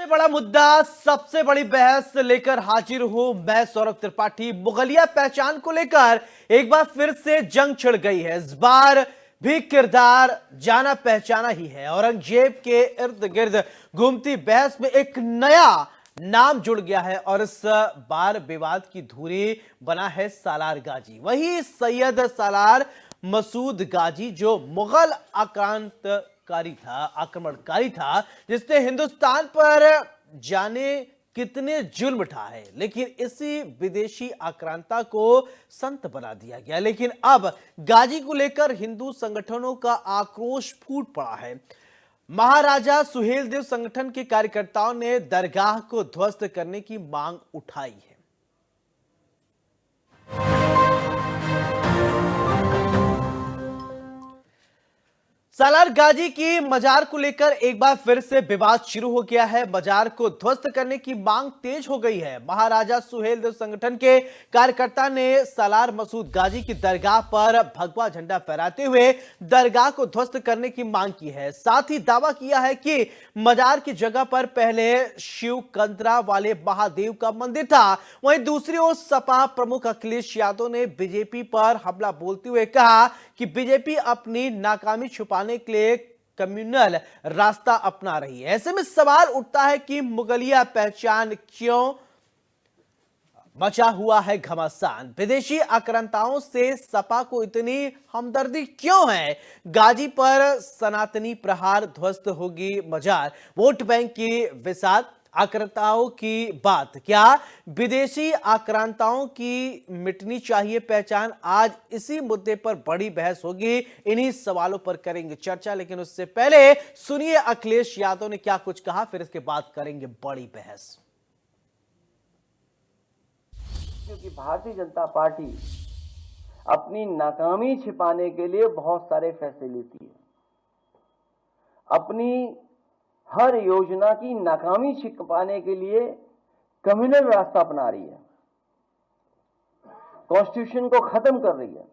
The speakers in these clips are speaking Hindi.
सबसे बड़ा मुद्दा, सबसे बड़ी बहस लेकर हाजिर हूं मैं सौरभ त्रिपाठी। मुगलिया पहचान को लेकर एक बार फिर से जंग छिड़ गई है। इस बार भी किरदार जाना पहचाना ही है। औरंगजेब के इर्द गिर्द घूमती बहस में एक नया नाम जुड़ गया है और इस बार विवाद की धुरी बना है सालार गाजी। वही सैयद सालार मसूद गाजी जो मुगल आक्रमणकारी था, जिसने हिंदुस्तान पर जाने कितने जुल्म ढाए, लेकिन इसी विदेशी आक्रांता को संत बना दिया गया। लेकिन अब गाजी को लेकर हिंदू संगठनों का आक्रोश फूट पड़ा है। महाराजा सुहेलदेव संगठन के कार्यकर्ताओं ने दरगाह को ध्वस्त करने की मांग उठाई है। सालार गाजी की मजार को लेकर एक बार फिर से विवाद शुरू हो गया है। मजार को ध्वस्त करने की मांग तेज हो गई है। महाराजा सुहेलदेव संगठन के कार्यकर्ता ने सालार मसूद गाजी की दरगाह पर भगवा झंडा फहराते हुए दरगाह को ध्वस्त करने की मांग की है। साथ ही दावा किया है कि मजार की जगह पर पहले शिव कंदरा वाले महादेव का मंदिर था। वहीं दूसरी ओर सपा प्रमुख अखिलेश यादव ने बीजेपी पर हमला बोलते हुए कहा कि बीजेपी अपनी नाकामी छुपाने के लिए कम्युनल रास्ता अपना रही है। ऐसे में सवाल उठता है कि मुगलिया पहचान क्यों मचा हुआ है घमासान। विदेशी आक्रांताओं से सपा को इतनी हमदर्दी क्यों है। गाजी पर सनातनी प्रहार, ध्वस्त होगी मजार, वोट बैंक की विसात, आक्रांताओं की बात, क्या विदेशी आक्रांताओं की मिटनी चाहिए पहचान। आज इसी मुद्दे पर बड़ी बहस होगी। इन्हीं सवालों पर करेंगे चर्चा, लेकिन उससे पहले सुनिए अखिलेश यादव ने क्या कुछ कहा, फिर इसके बाद करेंगे बड़ी बहस। क्योंकि भारतीय जनता पार्टी अपनी नाकामी छिपाने के लिए बहुत सारे फैसले लेती है। अपनी हर योजना की नाकामी छिपाने के लिए कम्युनल रास्ता अपना रही है, कॉन्स्टिट्यूशन को खत्म कर रही है,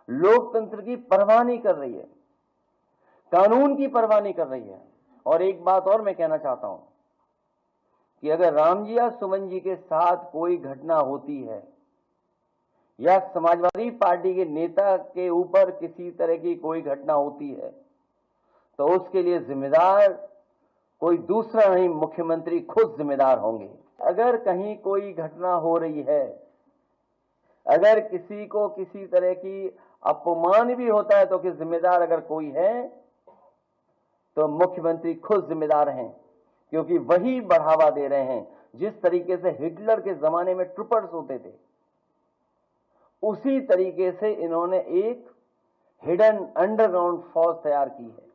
लोकतंत्र की परवाह नहीं कर रही है, कानून की परवाह नहीं कर रही है। और एक बात और मैं कहना चाहता हूं कि अगर राम जी या सुमन जी के साथ कोई घटना होती है या समाजवादी पार्टी के नेता के ऊपर किसी तरह की कोई घटना होती है, तो उसके लिए जिम्मेदार कोई दूसरा नहीं, मुख्यमंत्री खुद जिम्मेदार होंगे। अगर कहीं कोई घटना हो रही है, अगर किसी को किसी तरह की अपमान भी होता है, तो कि जिम्मेदार अगर कोई है तो मुख्यमंत्री खुद जिम्मेदार हैं, क्योंकि वही बढ़ावा दे रहे हैं। जिस तरीके से हिटलर के जमाने में ट्रूपर्स होते थे, उसी तरीके से इन्होंने एक हिडन अंडरग्राउंड फौज तैयार की है।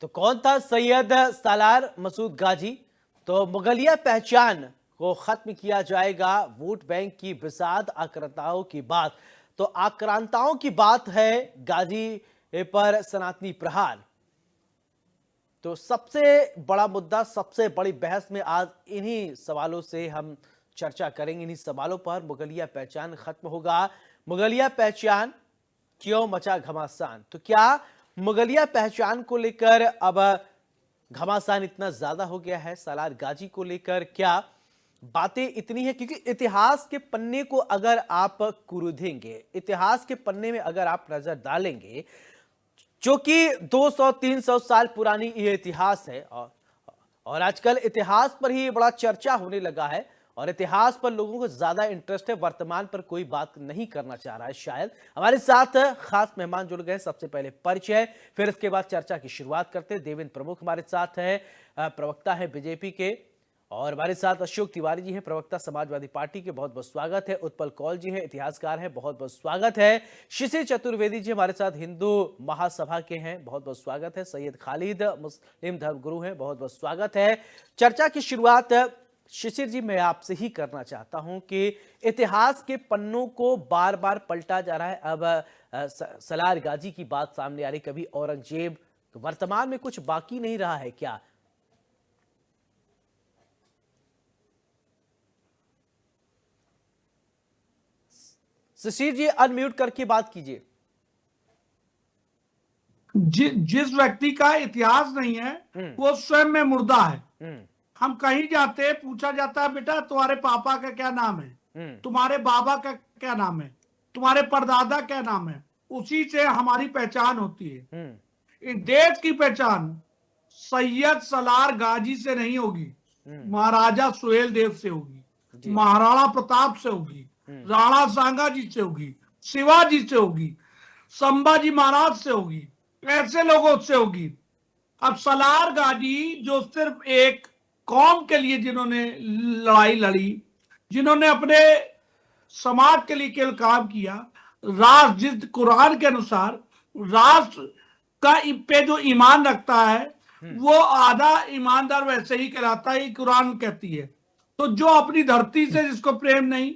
तो कौन था सैयद सालार मसूद गाजी। तो मुगलिया पहचान को खत्म किया जाएगा, वोट बैंक की बिसात, आक्रांताओं की बात। तो आक्रांताओं की बात है गाजी पर सनातनी प्रहार। तो सबसे बड़ा मुद्दा, सबसे बड़ी बहस में आज इन्हीं सवालों से हम चर्चा करेंगे। इन्हीं सवालों पर मुगलिया पहचान खत्म होगा, मुगलिया पहचान क्यों मचा घमासान। तो क्या मुगलिया पहचान को लेकर अब घमासान इतना ज्यादा हो गया है। सालार गाजी को लेकर क्या बातें इतनी है, क्योंकि इतिहास के पन्ने को अगर आप कुरूदेंगे, इतिहास के पन्ने में अगर आप नजर डालेंगे, जो कि 200-300 साल पुरानी ये इतिहास है, और आजकल इतिहास पर ही बड़ा चर्चा होने लगा है और इतिहास पर लोगों को ज्यादा इंटरेस्ट है। वर्तमान पर कोई बात नहीं करना चाह रहा है शायद। हमारे साथ खास मेहमान जुड़ गए। सबसे पहले परिचय, फिर इसके बाद चर्चा की शुरुआत करते हैं। देवेंद्र प्रमुख हमारे साथ है, प्रवक्ता है बीजेपी के, और हमारे साथ अशोक तिवारी जी हैं, प्रवक्ता समाजवादी पार्टी के, बहुत बहुत स्वागत है। उत्पल कौल जी हैं, इतिहासकार हैं, बहुत बहुत स्वागत है। शिशिर चतुर्वेदी जी हमारे साथ हिंदू महासभा के हैं, बहुत बहुत स्वागत है। सैयद खालिद मुस्लिम धर्मगुरु हैं, बहुत बहुत स्वागत है। चर्चा की शुरुआत शिशिर जी मैं आपसे ही करना चाहता हूं कि इतिहास के पन्नों को बार बार पलटा जा रहा है। अब सालार गाजी की बात सामने आ रही, कभी औरंगजेब, वर्तमान में कुछ बाकी नहीं रहा है क्या? शिशिर जी अनम्यूट करके बात कीजिए। जिस व्यक्ति का इतिहास नहीं है वो स्वयं में मुर्दा है। हम कहीं जाते पूछा जाता है बेटा तुम्हारे पापा का क्या नाम है, तुम्हारे बाबा का क्या नाम है, तुम्हारे परदादा क्या नाम है, उसी से हमारी पहचान होती है। इस देश की पहचान सैयद सलार गाजी से नहीं होगी, महाराजा सुहेल देव से होगी, महाराणा प्रताप से होगी, राणा सांगा जी से होगी, शिवाजी से होगी, संभाजी महाराज से होगी, ऐसे लोगों से होगी। अब सलार गाजी जो सिर्फ एक कौम के लिए जिन्होंने लड़ाई लड़ी, जिन्होंने अपने समाज के लिए केवल काम किया, राष्ट्र जिस कुरान के अनुसार राष्ट्र का पे जो ईमान रखता है वो आधा ईमानदार वैसे ही कहलाता है, कुरान कहती है। तो जो अपनी धरती से जिसको प्रेम नहीं,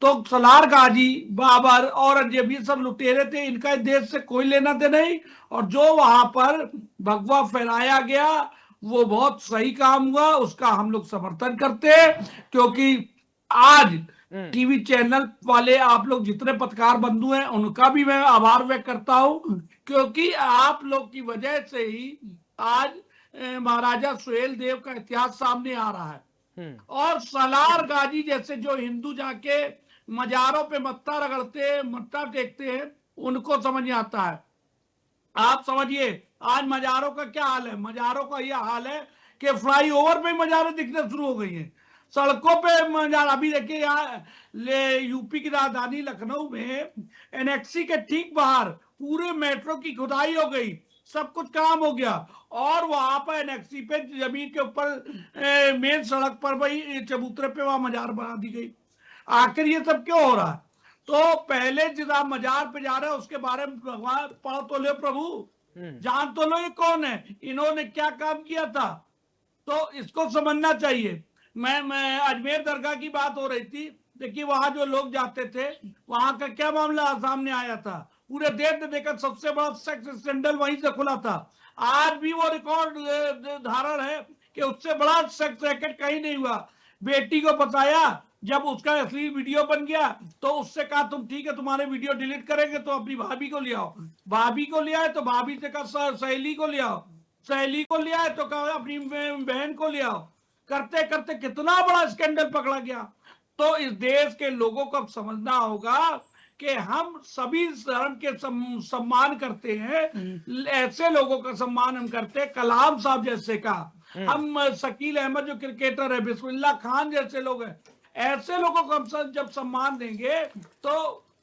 तो सलार गाजी, बाबर, औरंगजेब ये सब लुटेरे थे, इनका इस देश से कोई लेना देना नहीं। और जो वहां पर भगवा फहराया गया वो बहुत सही काम हुआ, उसका हम लोग समर्थन करते हैं। क्योंकि आज टीवी चैनल वाले आप लोग जितने पत्रकार बंधु हैं उनका भी मैं आभार व्यक्त करता हूं, क्योंकि आप लोग की वजह से ही आज महाराजा सुहेल देव का इतिहास सामने आ रहा है। और सलार गाजी जैसे जो हिंदू जाके मजारों पे मत्था रगड़ते, मत्था टेकते हैं, उनको समझ में आता है। आप समझिए आज मजारों का क्या हाल है। मजारों का यह हाल है कि फ्लाईओवर पे मजारें दिखना शुरू हो गई हैं, सड़कों पे मजार। अभी देखिए यहाँ यूपी की राजधानी लखनऊ में एनएक्सी के ठीक बाहर पूरे मेट्रो की खुदाई हो गई, सब कुछ काम हो गया। और वहां पर एनएक्सी पे जमीन के ऊपर मेन सड़क पर वही चबूतरे पे वहां मजार बना दी गई। आखिर ये सब क्यों हो रहा है? तो पहले जिस आप मजार पे जा रहे हैं उसके बारे में भगवान पढ़ तो लो, प्रभु जान तो लो ये कौन है, इन्होंने क्या काम किया था, तो इसको समझना चाहिए। मैं अजमेर दरगाह की बात हो रही थी, देखिए वहां जो लोग जाते थे वहां का क्या मामला सामने आया था। पूरे देश ने देखा सबसे बड़ा सेक्स स्कैंडल वहीं से खुला था। आज भी वो रिकॉर्ड धारण है कि उससे बड़ा सेक्स रैकेट कहीं नहीं हुआ। बेटी को बताया, जब उसका असली वीडियो बन गया तो उससे कहा तुम ठीक है तुम्हारे वीडियो डिलीट करेंगे तो अपनी भाभी को ले आओ। भाभी को ले आए तो भाभी से कहा सहेली को ले आओ, सहेली को ले आए तो कहा अपनी बहन को ले आओ। करते करते कितना बड़ा स्कैंडल पकड़ा गया। तो इस देश के लोगों को समझना होगा कि हम सभी धर्म के सम्मान करते हैं, ऐसे लोगों का सम्मान हम करते हैं, कलाम साहब जैसे का, हम शकील अहमद जो क्रिकेटर है, बिस्मिल्लाह खान जैसे लोग हैं, ऐसे लोगों को हम जब सम्मान देंगे तो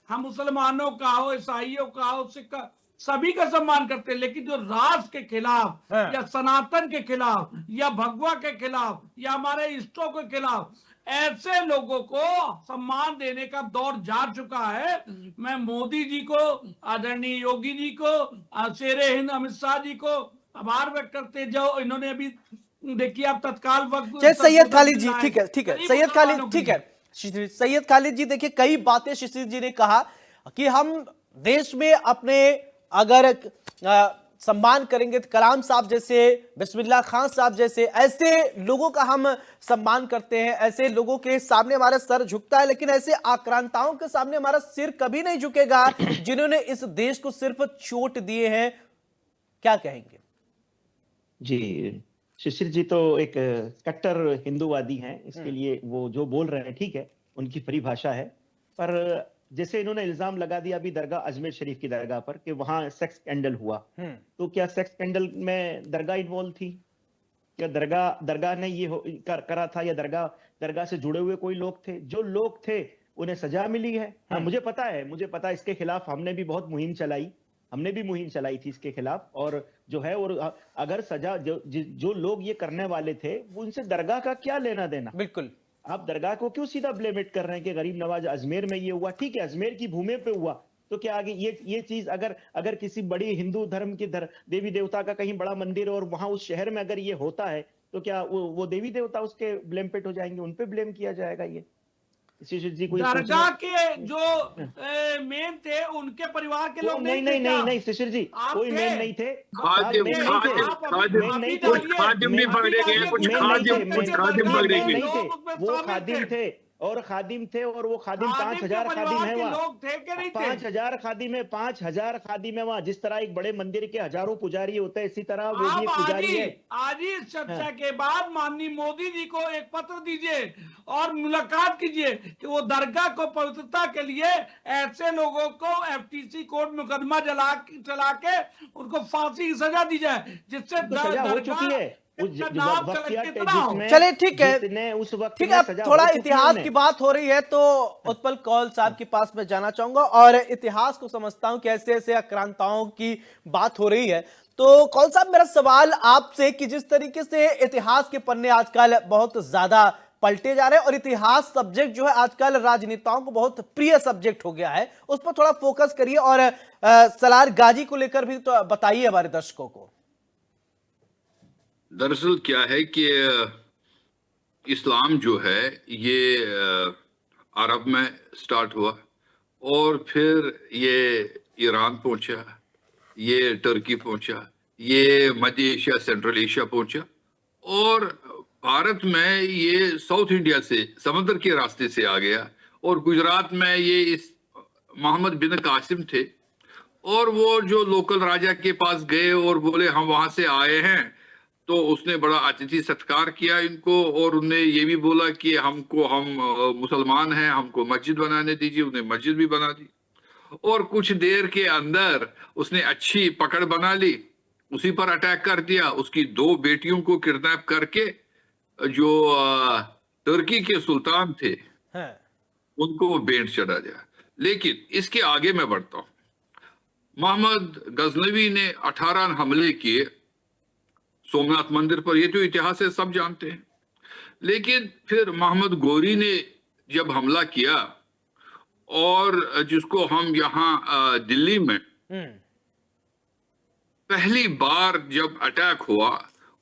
हम मुसलमानों का हो, ईसाइयों का हो, सिख का, सभी का सम्मान करते हैं। लेकिन जो राष्ट्र के खिलाफ या सनातन के खिलाफ या भगवा के खिलाफ या हमारे इष्टों के खिलाफ ऐसे लोगों को सम्मान देने का दौर जा चुका है। मैं मोदी जी को, आदरणीय योगी जी को, शेरे हिंद अमित शाह जी को आभार व्यक्त करते, जो इन्होंने अभी देखिए आप तत्काल वक्त सैयद खालिद जी, ठीक है सैयद खालिद, ठीक है सैयद खालिद जी, देखिए कई बातें शिशिर जी ने कहा कि हम देश में अपने अगर सम्मान करेंगे तो कलाम साहब जैसे, बिस्मिल्लाह खान साहब जैसे, ऐसे लोगों का हम सम्मान करते हैं, ऐसे लोगों के सामने हमारा सर झुकता है। लेकिन ऐसे आक्रांताओं के सामने हमारा सिर कभी नहीं झुकेगा जिन्होंने इस देश को सिर्फ चोट दिए हैं। क्या कहेंगे? जी, शिशिर जी तो एक कट्टर हिंदूवादी हैं, इसके लिए वो जो बोल रहे हैं ठीक है, उनकी परिभाषा है। पर जैसे इन्होंने इल्जाम लगा दिया अभी दरगाह, अजमेर शरीफ की दरगाह पर, कि वहां सेक्स स्कैंडल हुआ, तो क्या सेक्स स्कैंडल में दरगाह इन्वॉल्व थी? क्या दरगाह ने ये करा था, या दरगाह से जुड़े हुए कोई लोग थे? जो लोग थे उन्हें सजा मिली है। हाँ, मुझे पता है इसके खिलाफ हमने भी बहुत मुहिम चलाई थी इसके खिलाफ। और जो है, और अगर सजा जो लोग ये करने वाले थे उनसे दरगाह का क्या लेना देना? बिल्कुल, आप दरगाह को क्यों सीधा ब्लेमेट कर रहे हैं कि गरीब नवाज अजमेर में ये हुआ? ठीक है, अजमेर की भूमि पे हुआ, तो क्या आगे ये चीज अगर किसी बड़ी हिंदू धर्म की देवी देवता का कहीं बड़ा मंदिर और वहां उस शहर में अगर ये होता है तो क्या वो देवी देवता उसके ब्लेम पेट हो जाएंगे? उन पे ब्लेम किया जाएगा? ये जी कोई दरगाह के जो मेन थे उनके परिवार के लोग नहीं शिशिर जी, कोई मेन नहीं थे। वो खादिम थे, और खादिम थे, और वो खादिम खादिम 5,000 के खादिम परिवार है के वहाँ। लोग थे कि नहीं थे? 5,000 खादिम है, 5,000 खादिम है वहाँ। जिस तरह एक बड़े मंदिर के हजारों पुजारी होते हैं, इसी तरह वो भी आप एक आज पुजारी ही है। इस चर्चा हाँ। के बाद माननीय मोदी जी को एक पत्र दीजिए और मुलाकात कीजिए कि वो दरगाह को पवित्रता के लिए ऐसे लोगों को एफटीसी कोर्ट मुकदमा चला के उनको फांसी की सजा दी जाए, जिससे उनको सजा हो चुकी है उस का नाम वक्त कितना हो। जिसमें, चलिए ठीक है, जितने उस वक्त ठीक में है। अब सजा थोड़ा हो चुकी है इतिहास उन्हें। की बात हो रही है तो उत्पल कौल साहब के पास मैं जाना चाहूंगा, और इतिहास को समझता हूं कि ऐसे ऐसे आक्रांताओं की बात हो रही है। तो कौल साहब, मेरा सवाल आपसे कि जिस तरीके से इतिहास के पन्ने आजकल बहुत ज्यादा पलटे जा रहे हैं और इतिहास सब्जेक्ट जो है आजकल राजनेताओं को बहुत प्रिय सब्जेक्ट हो गया है, उस पर थोड़ा फोकस करिए और सलार गाजी को लेकर भी तो बताइए हमारे दर्शकों को। दरअसल क्या है कि इस्लाम जो है ये अरब में स्टार्ट हुआ और फिर ये ईरान पहुंचा, ये टर्की पहुंचा, ये मध्य एशिया, सेंट्रल एशिया पहुंचा, और भारत में ये साउथ इंडिया से समुद्र के रास्ते से आ गया। और गुजरात में ये इस मोहम्मद बिन कासिम थे, और वो जो लोकल राजा के पास गए और बोले हम वहां से आए हैं, तो उसने बड़ा अतिथि सत्कार किया इनको, और उन्हें ये भी बोला कि हम मुसलमान हैं, हमको मस्जिद बनाने दीजिए। उन्हें मस्जिद भी बना दी, और कुछ देर के अंदर उसने अच्छी पकड़ बना ली, उसी पर अटैक कर दिया। उसकी 2 बेटियों को किडनैप करके जो तुर्की के सुल्तान थे उनको वो भेंट चढ़ा दिया। लेकिन इसके आगे मैं बढ़ता हूं। मोहम्मद गजनवी ने 18 हमले किए सोमनाथ मंदिर पर, ये तो इतिहास है, सब जानते हैं। लेकिन फिर मोहम्मद गोरी ने जब हमला किया, और जिसको हम यहाँ दिल्ली में पहली बार जब अटैक हुआ,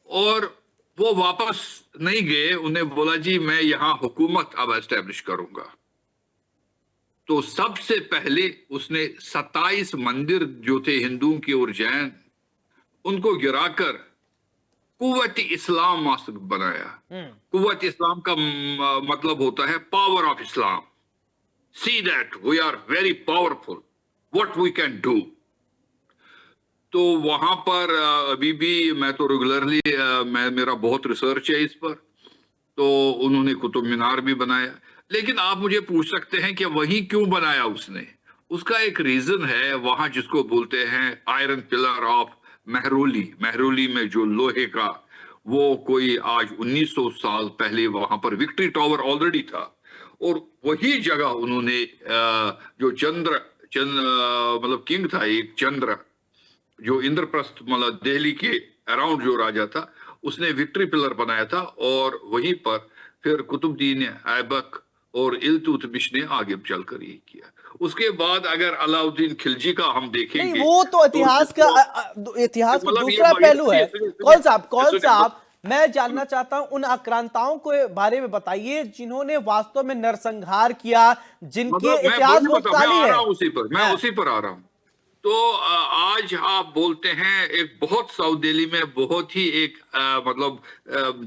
और वो वापस नहीं गए, उन्हें बोला जी मैं यहां हुकूमत अब एस्टेब्लिश करूंगा। तो सबसे पहले उसने 27 मंदिर जो थे हिंदुओं के और जैन, उनको गिराकर कुव्वत इस्लाम मस्जिद बनाया। कुव्वत इस्लाम का मतलब होता है power of Islam. See that we are very powerful, what we can do. तो वहां पर अभी भी मैं तो रेगुलरली मेरा बहुत रिसर्च है इस पर, तो उन्होंने कुतुब मीनार भी बनाया। लेकिन आप मुझे पूछ सकते हैं कि वही क्यों बनाया उसने? उसका एक रीजन है, वहां जिसको बोलते हैं iron pillar of Mehrauli. Mehrauli में जो लोहे का, वो कोई आज 1900 साल पहले वहां पर विक्ट्री टावर ऑलरेडी था, और वही जगह उन्होंने जो मतलब किंग था एक चंद्र, जो इंद्रप्रस्थ मतलब दिल्ली के अराउंड जो राजा था, उसने विक्ट्री पिलर बनाया था, और वहीं पर फिर कुतुबुद्दीन ऐबक और इल्तुतमिश ने आगे चलकर ये किया। उसके बाद अगर अलाउद्दीन खिलजी का हम देखेंगे, नहीं, वो तो इतिहास का इतिहास का मतलब दूसरा पहलू है। कौन साहब, मैं जानना मतलब चाहता हूं उन आक्रांताओं के बारे में बताइए जिन्होंने वास्तव में नरसंहार किया, जिनके इतिहास बहुत काली है। मैं उसी पर आ रहा हूं। तो आज आप बोलते हैं एक बहुत साउथ दिल्ली में बहुत ही एक मतलब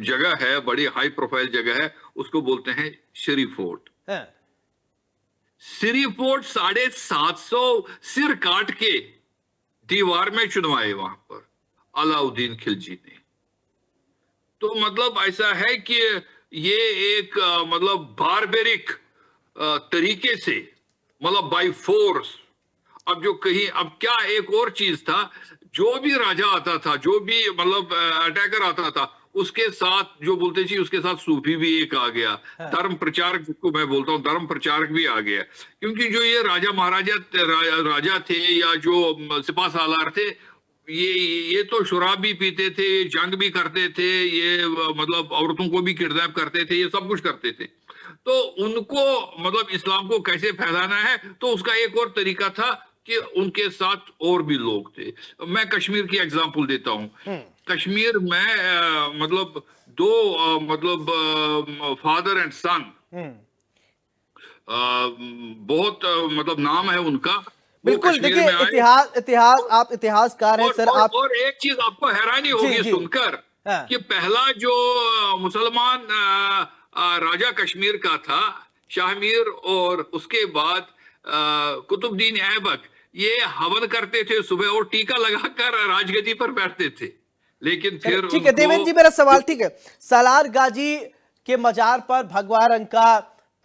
जगह है, बड़ी हाई प्रोफाइल जगह है, उसको बोलते हैं श्री फोर्ट। श्री फोर्ट 750 सिर काट के दीवार में चुनवाए वहां पर अलाउद्दीन खिलजी ने। तो मतलब ऐसा है कि ये एक मतलब बारबेरिक तरीके से, मतलब बाय फोर्स। अब जो कहीं, अब क्या एक और चीज था, जो भी राजा आता था, जो भी मतलब अटैकर आता था, उसके साथ जो बोलते थी, उसके साथ सूफी भी एक आ गया, धर्म प्रचारक, जिसको मैं बोलता हूँ धर्म प्रचारक भी आ गया। क्योंकि जो ये राजा महाराजा राजा थे या जो सिपा सालार थे, ये तो शराब भी पीते थे, जंग भी करते थे, ये मतलब औरतों को भी किडनैप करते थे, ये सब कुछ करते थे। तो उनको मतलब इस्लाम को कैसे फैलाना है, तो उसका एक और तरीका था कि उनके साथ और भी लोग थे। मैं कश्मीर की एग्जांपल देता हूं। कश्मीर में मतलब 2 मतलब फादर एंड सन, बहुत मतलब नाम है उनका। बिल्कुल, देखिए इतिहास आप इतिहासकार हैं सर। आप और एक चीज आपको हैरानी होगी सुनकर कि पहला जो मुसलमान राजा कश्मीर का था, शाहमीर और उसके बाद कुतुबुद्दीन ऐबक ये हवन करते थे सुबह और टीका लगाकर राजगद्दी पर बैठते थे। लेकिन फिर ठीक है देवेंद्र जी, मेरा सवाल ठीक है, सालार गाजी के मजार पर भगवा रंग का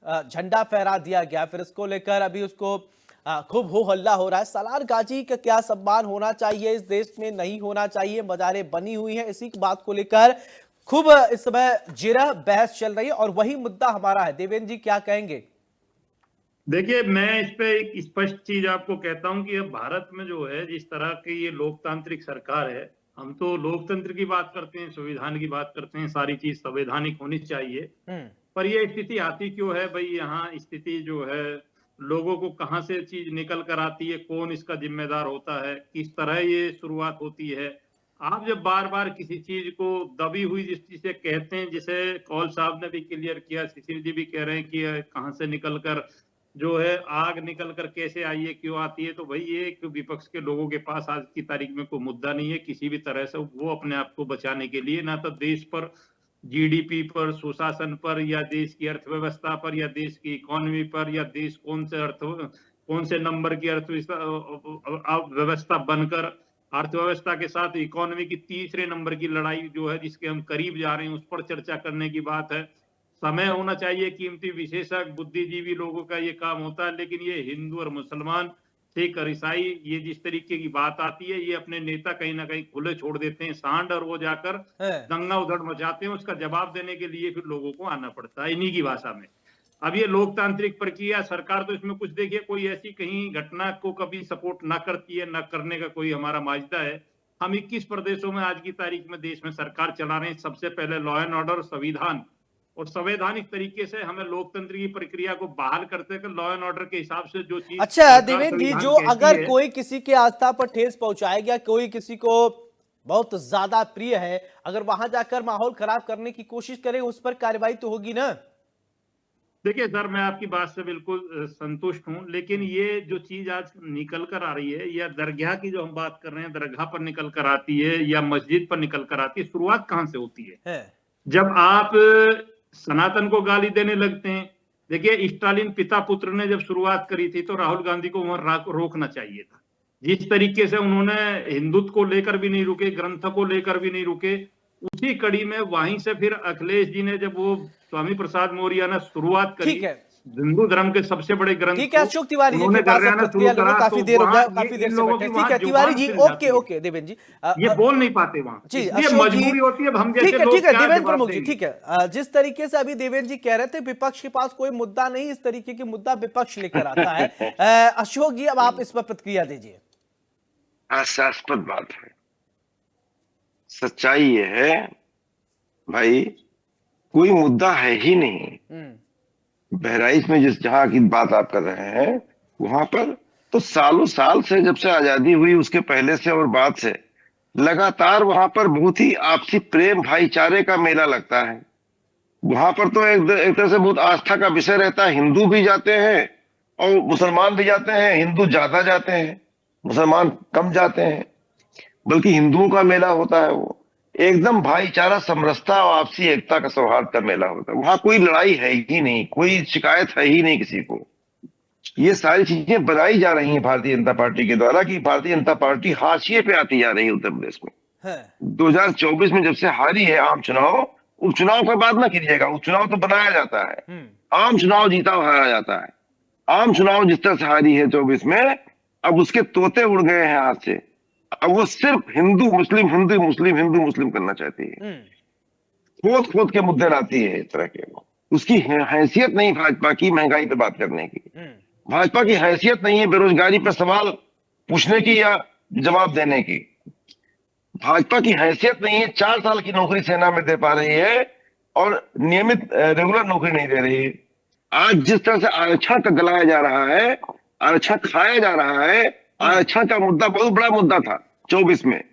झंडा फहरा दिया गया, फिर इसको लेकर अभी उसको खूब हो हल्ला हो रहा है। सालार गाजी का क्या सम्मान होना चाहिए इस देश में, नहीं होना चाहिए, मजारें बनी हुई हैं, इसी की बात को लेकर खूब इस समय जिरह बहस चल रही है और वही मुद्दा हमारा है। देवेंद्र जी क्या कहेंगे? देखिए, मैं इस पे एक स्पष्ट चीज आपको कहता हूं कि अब भारत में जो है जिस तरह की ये लोकतांत्रिक सरकार है, हम तो लोकतंत्र की बात करते हैं, संविधान की बात करते हैं, सारी चीज संवैधानिक होनी चाहिए, पर ये स्थिति आती क्यों है भाई? यहाँ स्थिति जो है लोगों को कहाँ से चीज निकल कर आती है, कौन इसका जिम्मेदार होता है, किस तरह ये शुरुआत होती है? आप जब बार बार किसी चीज को दबी हुई जिसे कहते हैं, जिसे कौल साहब ने भी क्लियर किया, शिशिर जी भी कह रहे हैं कि कहाँ से निकल कर जो है आग निकल कर कैसे आई है, क्यों आती है, तो भाई ये एक विपक्ष के लोगों के पास आज की तारीख में कोई मुद्दा नहीं है किसी भी तरह से वो अपने आप को बचाने के लिए, ना तो देश पर, जीडीपी पर, सुशासन पर, या देश की अर्थव्यवस्था पर, या देश की इकोनॉमी पर, या देश कौन से नंबर की अर्थव्यवस्था बनकर अर्थव्यवस्था के साथ इकोनॉमी की तीसरे नंबर की लड़ाई जो है जिसके हम करीब जा रहे हैं, उस पर चर्चा करने की बात है। समय होना चाहिए, कीमती विशेषज्ञ बुद्धिजीवी लोगों का ये काम होता है, लेकिन ये हिंदू और मुसलमान, सिख और ईसाई, ये जिस तरीके की बात आती है, ये अपने नेता कहीं ना कहीं खुले छोड़ देते हैं सांड, और वो जाकर दंगा उधड़ मचाते हैं। उसका जवाब देने के लिए फिर लोगों को आना पड़ता है इन्हीं की भाषा में। अब ये लोकतांत्रिक प्रक्रिया, सरकार तो इसमें कुछ, देखिए कोई ऐसी कहीं घटना को कभी सपोर्ट ना करती है, ना करने का कोई हमारा माजदा है। हम 21 प्रदेशों में आज की तारीख में देश में सरकार चला रहे हैं। सबसे पहले लॉ एंड ऑर्डर, संविधान और संवैधानिक तरीके से हमें लोकतंत्र की प्रक्रिया को बहाल करते हैं, लॉ एंड ऑर्डर के हिसाब से जो चीज। अच्छा देवेंद्र जी, जो अगर कोई किसी के आस्था पर ठेस पहुंचाएगा, कोई किसी को बहुत ज्यादा प्रिय है, अगर वहां जाकर माहौल खराब करने की कोशिश करे, उस पर कार्रवाई तो होगी ना? देखिए सर, मैं आपकी बात से बिल्कुल संतुष्ट हूं, लेकिन ये जो चीज आज निकल कर आ रही है, या दरगाह की जो हम बात कर रहे हैं, दरगाह पर निकल कर आती है या मस्जिद पर निकल कर आती है, शुरुआत कहां से होती है? जब आप सनातन को गाली देने लगते हैं। देखिए, स्टालिन पिता पुत्र ने जब शुरुआत करी थी तो राहुल गांधी को वहां रोकना चाहिए था। जिस तरीके से उन्होंने हिंदुत्व को लेकर भी नहीं रुके, ग्रंथ को लेकर भी नहीं रुके, उसी कड़ी में वहीं से फिर अखिलेश जी ने, जब वो स्वामी प्रसाद मौर्य ने शुरुआत करी हिंदू धर्म के सबसे बड़े ग्रंथ, ठीक है अशोक तिवारी जी के पास प्रतिक्रिया लोगों काफी देर हो गया, काफी देर से बैठे। ठीक है तिवारी जी, ओके देवेंद्र जी, ये बोल नहीं पाते वहां जी, मजबूरी होती है। हम जैसे ठीक है देवेंद्र प्रमुख जी, ठीक है, जिस तरीके से अभी देवेंद्र जी कह रहे थे विपक्ष के पास कोई मुद्दा नहीं, इस तरीके के मुद्दा विपक्ष लेकर आता है। अशोक जी, अब आप इस पर प्रतिक्रिया दीजिए। हास्यास्पद बात है, सच्चाई ये है भाई, कोई मुद्दा है ही नहीं। बहराइच में जहां की बात आप कर रहे हैं, वहां पर तो सालों साल से, जब से आजादी हुई उसके पहले से और बाद से, लगातार वहां पर बहुत ही आपसी प्रेम भाईचारे का मेला लगता है। वहां पर तो एक तरह से बहुत आस्था का विषय रहता है। हिंदू भी जाते हैं और मुसलमान भी जाते हैं। हिंदू ज्यादा जाते हैं, मुसलमान कम जाते हैं, बल्कि हिंदुओं का मेला होता है। वो एकदम भाईचारा, समरसता और आपसी एकता का, सौहार्द का मेला होता है। वहां कोई लड़ाई है ही नहीं, कोई शिकायत है ही नहीं किसी को। ये सारी चीजें बनाई जा रही हैं भारतीय जनता पार्टी के द्वारा कि भारतीय जनता पार्टी हाशिए पे आती जा रही है उत्तर प्रदेश में। 2024 में जब से हारी है आम चुनाव, उपचुनाव का बात ना कीजिएगा, उपचुनाव तो बनाया जाता है, आम चुनाव जीता हारा जाता है। आम चुनाव जिस तरह से हारी है 24 में, अब उसके तोते उड़ गए हैं हाथ से। अब वो सिर्फ हिंदू मुस्लिम, हिंदू मुस्लिम, हिंदू मुस्लिम करना चाहती है। खोद खोद के मुद्दे लाती है इस तरह के। उसकी हैसियत नहीं भाजपा की महंगाई पे बात करने की, भाजपा की हैसियत नहीं है बेरोजगारी पर सवाल पूछने की या जवाब देने की, भाजपा की हैसियत नहीं है 4 साल की नौकरी सेना में दे पा रही है और नियमित रेगुलर नौकरी नहीं दे रही है। आज जिस तरह से आरक्षण का गलाया जा रहा है, आरक्षण खाया जा रहा है, आरक्षण का मुद्दा बहुत बड़ा मुद्दा था 24 में,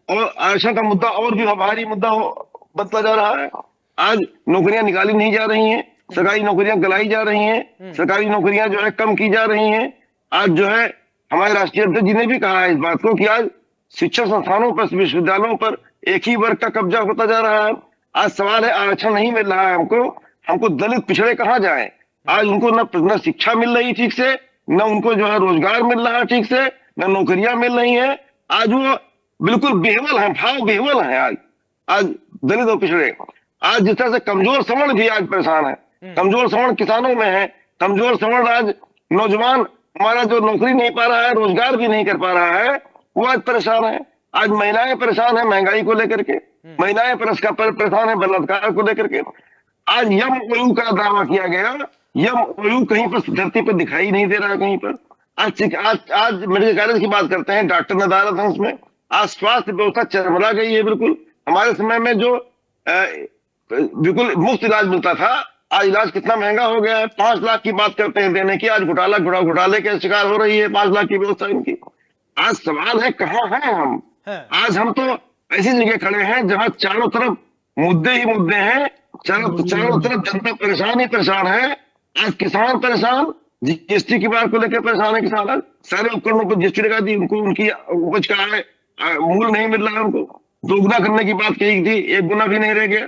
और आरक्षण का मुद्दा और भी भारी मुद्दा बनता जा रहा है। आज नौकरियां निकाली नहीं जा रही हैं, सरकारी नौकरियां गलाई जा रही हैं, सरकारी नौकरियां जो है कम की जा रही हैं। आज जो है हमारे राष्ट्रीय अध्यक्ष जी ने भी कहा है इस बात को कि आज शिक्षा संस्थानों पर, विश्वविद्यालयों पर एक ही वर्ग का कब्जा होता जा रहा है। आज सवाल है, आरक्षण नहीं मिल रहा है हमको दलित पिछड़े कहाँ जाएं? आज उनको न शिक्षा मिल रही ठीक से, न उनको जो है रोजगार मिल रहा है ठीक से, न नौकरियां मिल रही हैं। आज वो बिल्कुल बेहवल है, भाव बेहवल है। आज दलित और पिछड़े, आज जिस तरह से कमजोर सवर्ण भी आज परेशान है। कमजोर सवर्ण किसानों में है, कमजोर सवर्ण आज नौजवान हमारा जो नौकरी नहीं पा रहा है, रोजगार भी नहीं कर पा रहा है, वो आज परेशान है। आज महिलाएं परेशान है महंगाई को लेकर के, महिलाएं परेशान है बलात्कार को लेकर के। आज यम ओयू का दावा किया गया, यम ओयू कहीं पर धरती पर दिखाई नहीं दे रहा है कहीं पर। आज मेडिकल कॉलेज की बात करते हैं, डॉक्टर नदारत है उसमें। आज स्वास्थ्य व्यवस्था चरमरा गई है बिल्कुल। हमारे समय में जो बिल्कुल मुफ्त इलाज मिलता था, आज इलाज कितना महंगा हो गया है। 5 लाख की बात करते हैं देने की, आज घोटाले के शिकार हो रही है 5 लाख की व्यवस्था इनकी। आज सवाल है कहाँ हैं हम? आज हम तो ऐसी जगह खड़े हैं जहां चारों तरफ मुद्दे ही मुद्दे हैं, चारों तरफ जनता परेशान ही परेशान है। आज किसान परेशान, जीएसटी की बात को लेकर परेशान है किसान। आज सारे उपकरणों पर जीएसटी लगा दी, उनको उनकी उपज का मूल नहीं मिल रहा है उनको। दोगुना करने की बात कही थी, 1 गुना भी नहीं रह गया।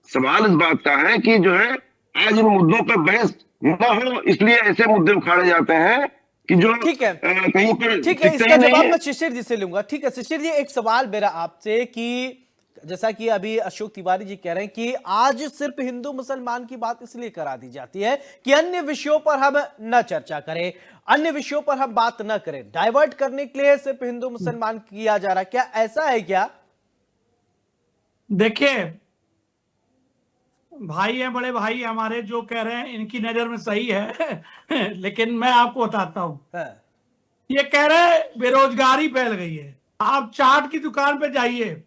सवाल इस बात का है कि जो है आज इन मुद्दों पर बहस न हो, इसलिए ऐसे मुद्दे उखाड़े जाते हैं कि जो ठीक है, कहीं पर ठीक है, इसका जवाब मैं शिशिर जी से लूंगा। ठीक है शिशिर जी, एक सवाल मेरा आपसे कि जैसा कि अभी अशोक तिवारी जी कह रहे हैं कि आज सिर्फ हिंदू मुसलमान की बात इसलिए करा दी जाती है कि अन्य विषयों पर हम न चर्चा करें, अन्य विषयों पर हम बात न करें, डाइवर्ट करने के लिए सिर्फ हिंदू मुसलमान किया जा रहा है। क्या ऐसा है क्या? देखिए भाई है, बड़े भाई हमारे जो कह रहे हैं इनकी नजर में सही है लेकिन मैं आपको बताता हूं, ये कह रहे हैं बेरोजगारी फैल गई है। आप चाट की दुकान पे जाइए,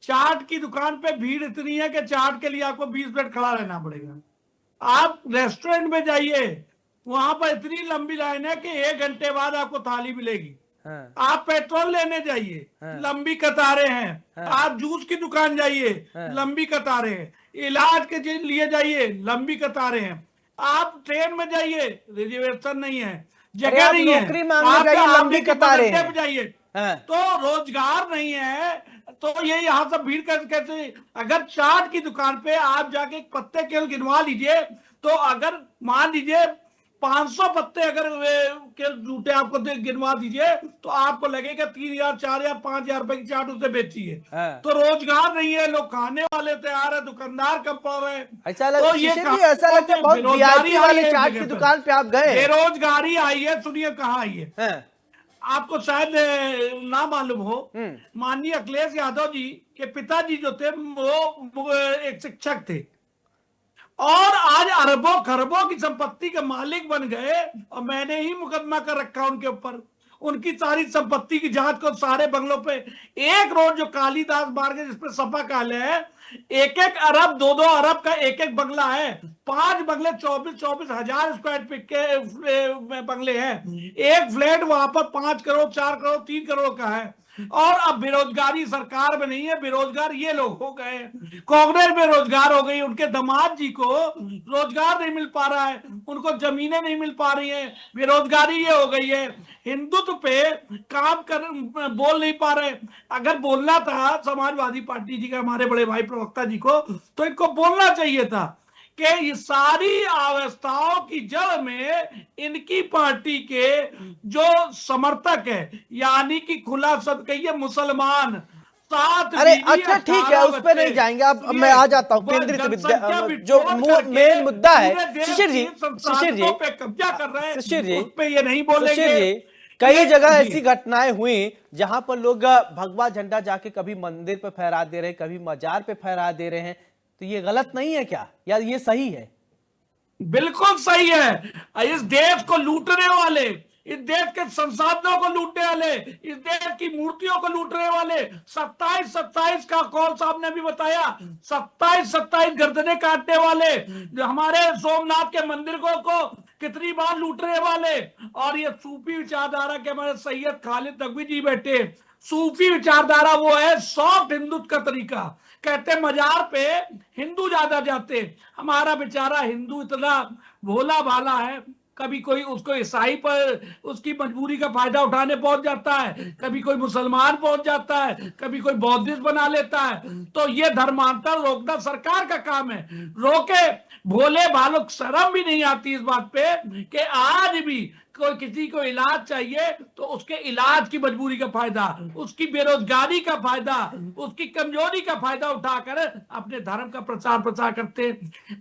चाट की दुकान पे भीड़ इतनी है कि चाट के लिए आपको 20 मिनट खड़ा रहना पड़ेगा। आप रेस्टोरेंट में जाइए, वहां पर इतनी लंबी लाइन है कि 1 घंटे बाद आपको थाली मिलेगी। आप पेट्रोल लेने जाइए, लंबी कतारें हैं। आप जूस की दुकान जाइए, लंबी कतारें हैं। इलाज के लिए जाइए, लंबी कतारें हैं। आप ट्रेन में जाइए, रिजर्वेशन नहीं है, जगह नहीं है। नौकरी मांगने जाइए, लंबी कतारें हैं। जाइए तो रोजगार नहीं है, तो ये यहाँ सब भीड़ कर कैसे? अगर चाट की दुकान पे आप जाके पत्ते केवल गिनवा लीजिए, तो अगर मान लीजिए 500 पत्ते अगर केवल जूते आपको गिनवा दीजिए, तो आपको लगेगा 3000, 4000, 5000 रुपए की चाट उसे बेचिए। तो रोजगार नहीं है, लोग खाने वाले तैयार है, दुकानदार कम पड़ रहे हैं। ऐसा लगता है बहुत वीआईपी वाले चाट की दुकान पे आप गए, बेरोजगारी आई है। सुनिए कहाँ आई है, आपको शायद ना मालूम हो। माननीय अखिलेश यादव जी के पिताजी जो थे वो एक शिक्षक थे, और आज अरबों खरबों की संपत्ति के मालिक बन गए। और मैंने ही मुकदमा कर रखा उनके ऊपर, उनकी सारी संपत्ति की जांच को। सारे बंगलों पे एक रोड जो कालीदास मार्ग है जिसपे सपा काले है, 1-1 अरब 2-2 अरब का एक बंगला है। 5 बंगले 24-24 हजार स्क्वायर फीट के बंगले हैं। एक फ्लैट वहां पर 5 करोड़ 4 करोड़ 3 करोड़ का है। और अब बेरोजगारी सरकार में नहीं है, बेरोजगार ये लोग हो गए। कांग्रेस बेरोजगार हो गई, उनके दामाद जी को रोजगार नहीं मिल पा रहा है, उनको जमीनें नहीं मिल पा रही हैं, बेरोजगारी ये हो गई है। हिंदुत्व पे काम कर बोल नहीं पा रहे। अगर बोलना था समाजवादी पार्टी जी का, हमारे बड़े भाई प्रवक्ता जी को, तो इनको बोलना चाहिए था कि ये सारी अवस्थाओं की जड़ में इनकी पार्टी के जो समर्थक है, यानी कि खुला शब्द कहिए मुसलमान, 7 अरे अच्छा ठीक है, उस पर नहीं जाएंगे। अब मैं आ जाता हूँ केंद्रित जो मेन मुद्दा है। शिशिर जी पे कब्जा कर रहे हैं, शिशिर जी उस पे ये नहीं बोलेंगे। कई जगह ऐसी घटनाएं हुई जहां पर लोग भगवा झंडा जाके कभी मंदिर पे फहरा दे रहे हैं, कभी मजार पे फहरा दे रहे हैं, तो ये गलत नहीं है क्या, या ये सही है? बिल्कुल सही है। इस देश को लूटने वाले, इस देश के संसाधनों को लूटने वाले, इस देश की मूर्तियों को लूटने वाले 27 का कौल साहब ने भी बताया, 27 गर्दनें काटने वाले, हमारे सोमनाथ के मंदिर को कितनी बार लूटने वाले। और ये सूफी विचारधारा के हमारे सैयद खालिद नकवी जी बैठे, सूफी विचारधारा वो है सॉफ्ट हिंदुत्व का तरीका। कहते मजार पे हिंदू ज्यादा जाते, हमारा बेचारा हिंदू इतना भोला भाला है, कभी कोई उसको ईसाई पर उसकी मजबूरी का फायदा उठाने पहुंच जाता है, कभी कोई मुसलमान पहुंच जाता है, कभी कोई बौद्धिस्ट बना लेता है। तो ये धर्मांतर रोकना सरकार का काम है। रोके, भोले भालों, शर्म भी नहीं आती इस बात पे कि आज भी कोई किसी को इलाज चाहिए तो उसके इलाज की मजबूरी का फायदा, उसकी बेरोजगारी का फायदा, उसकी कमजोरी का फायदा उठाकर अपने धर्म का प्रचार करते।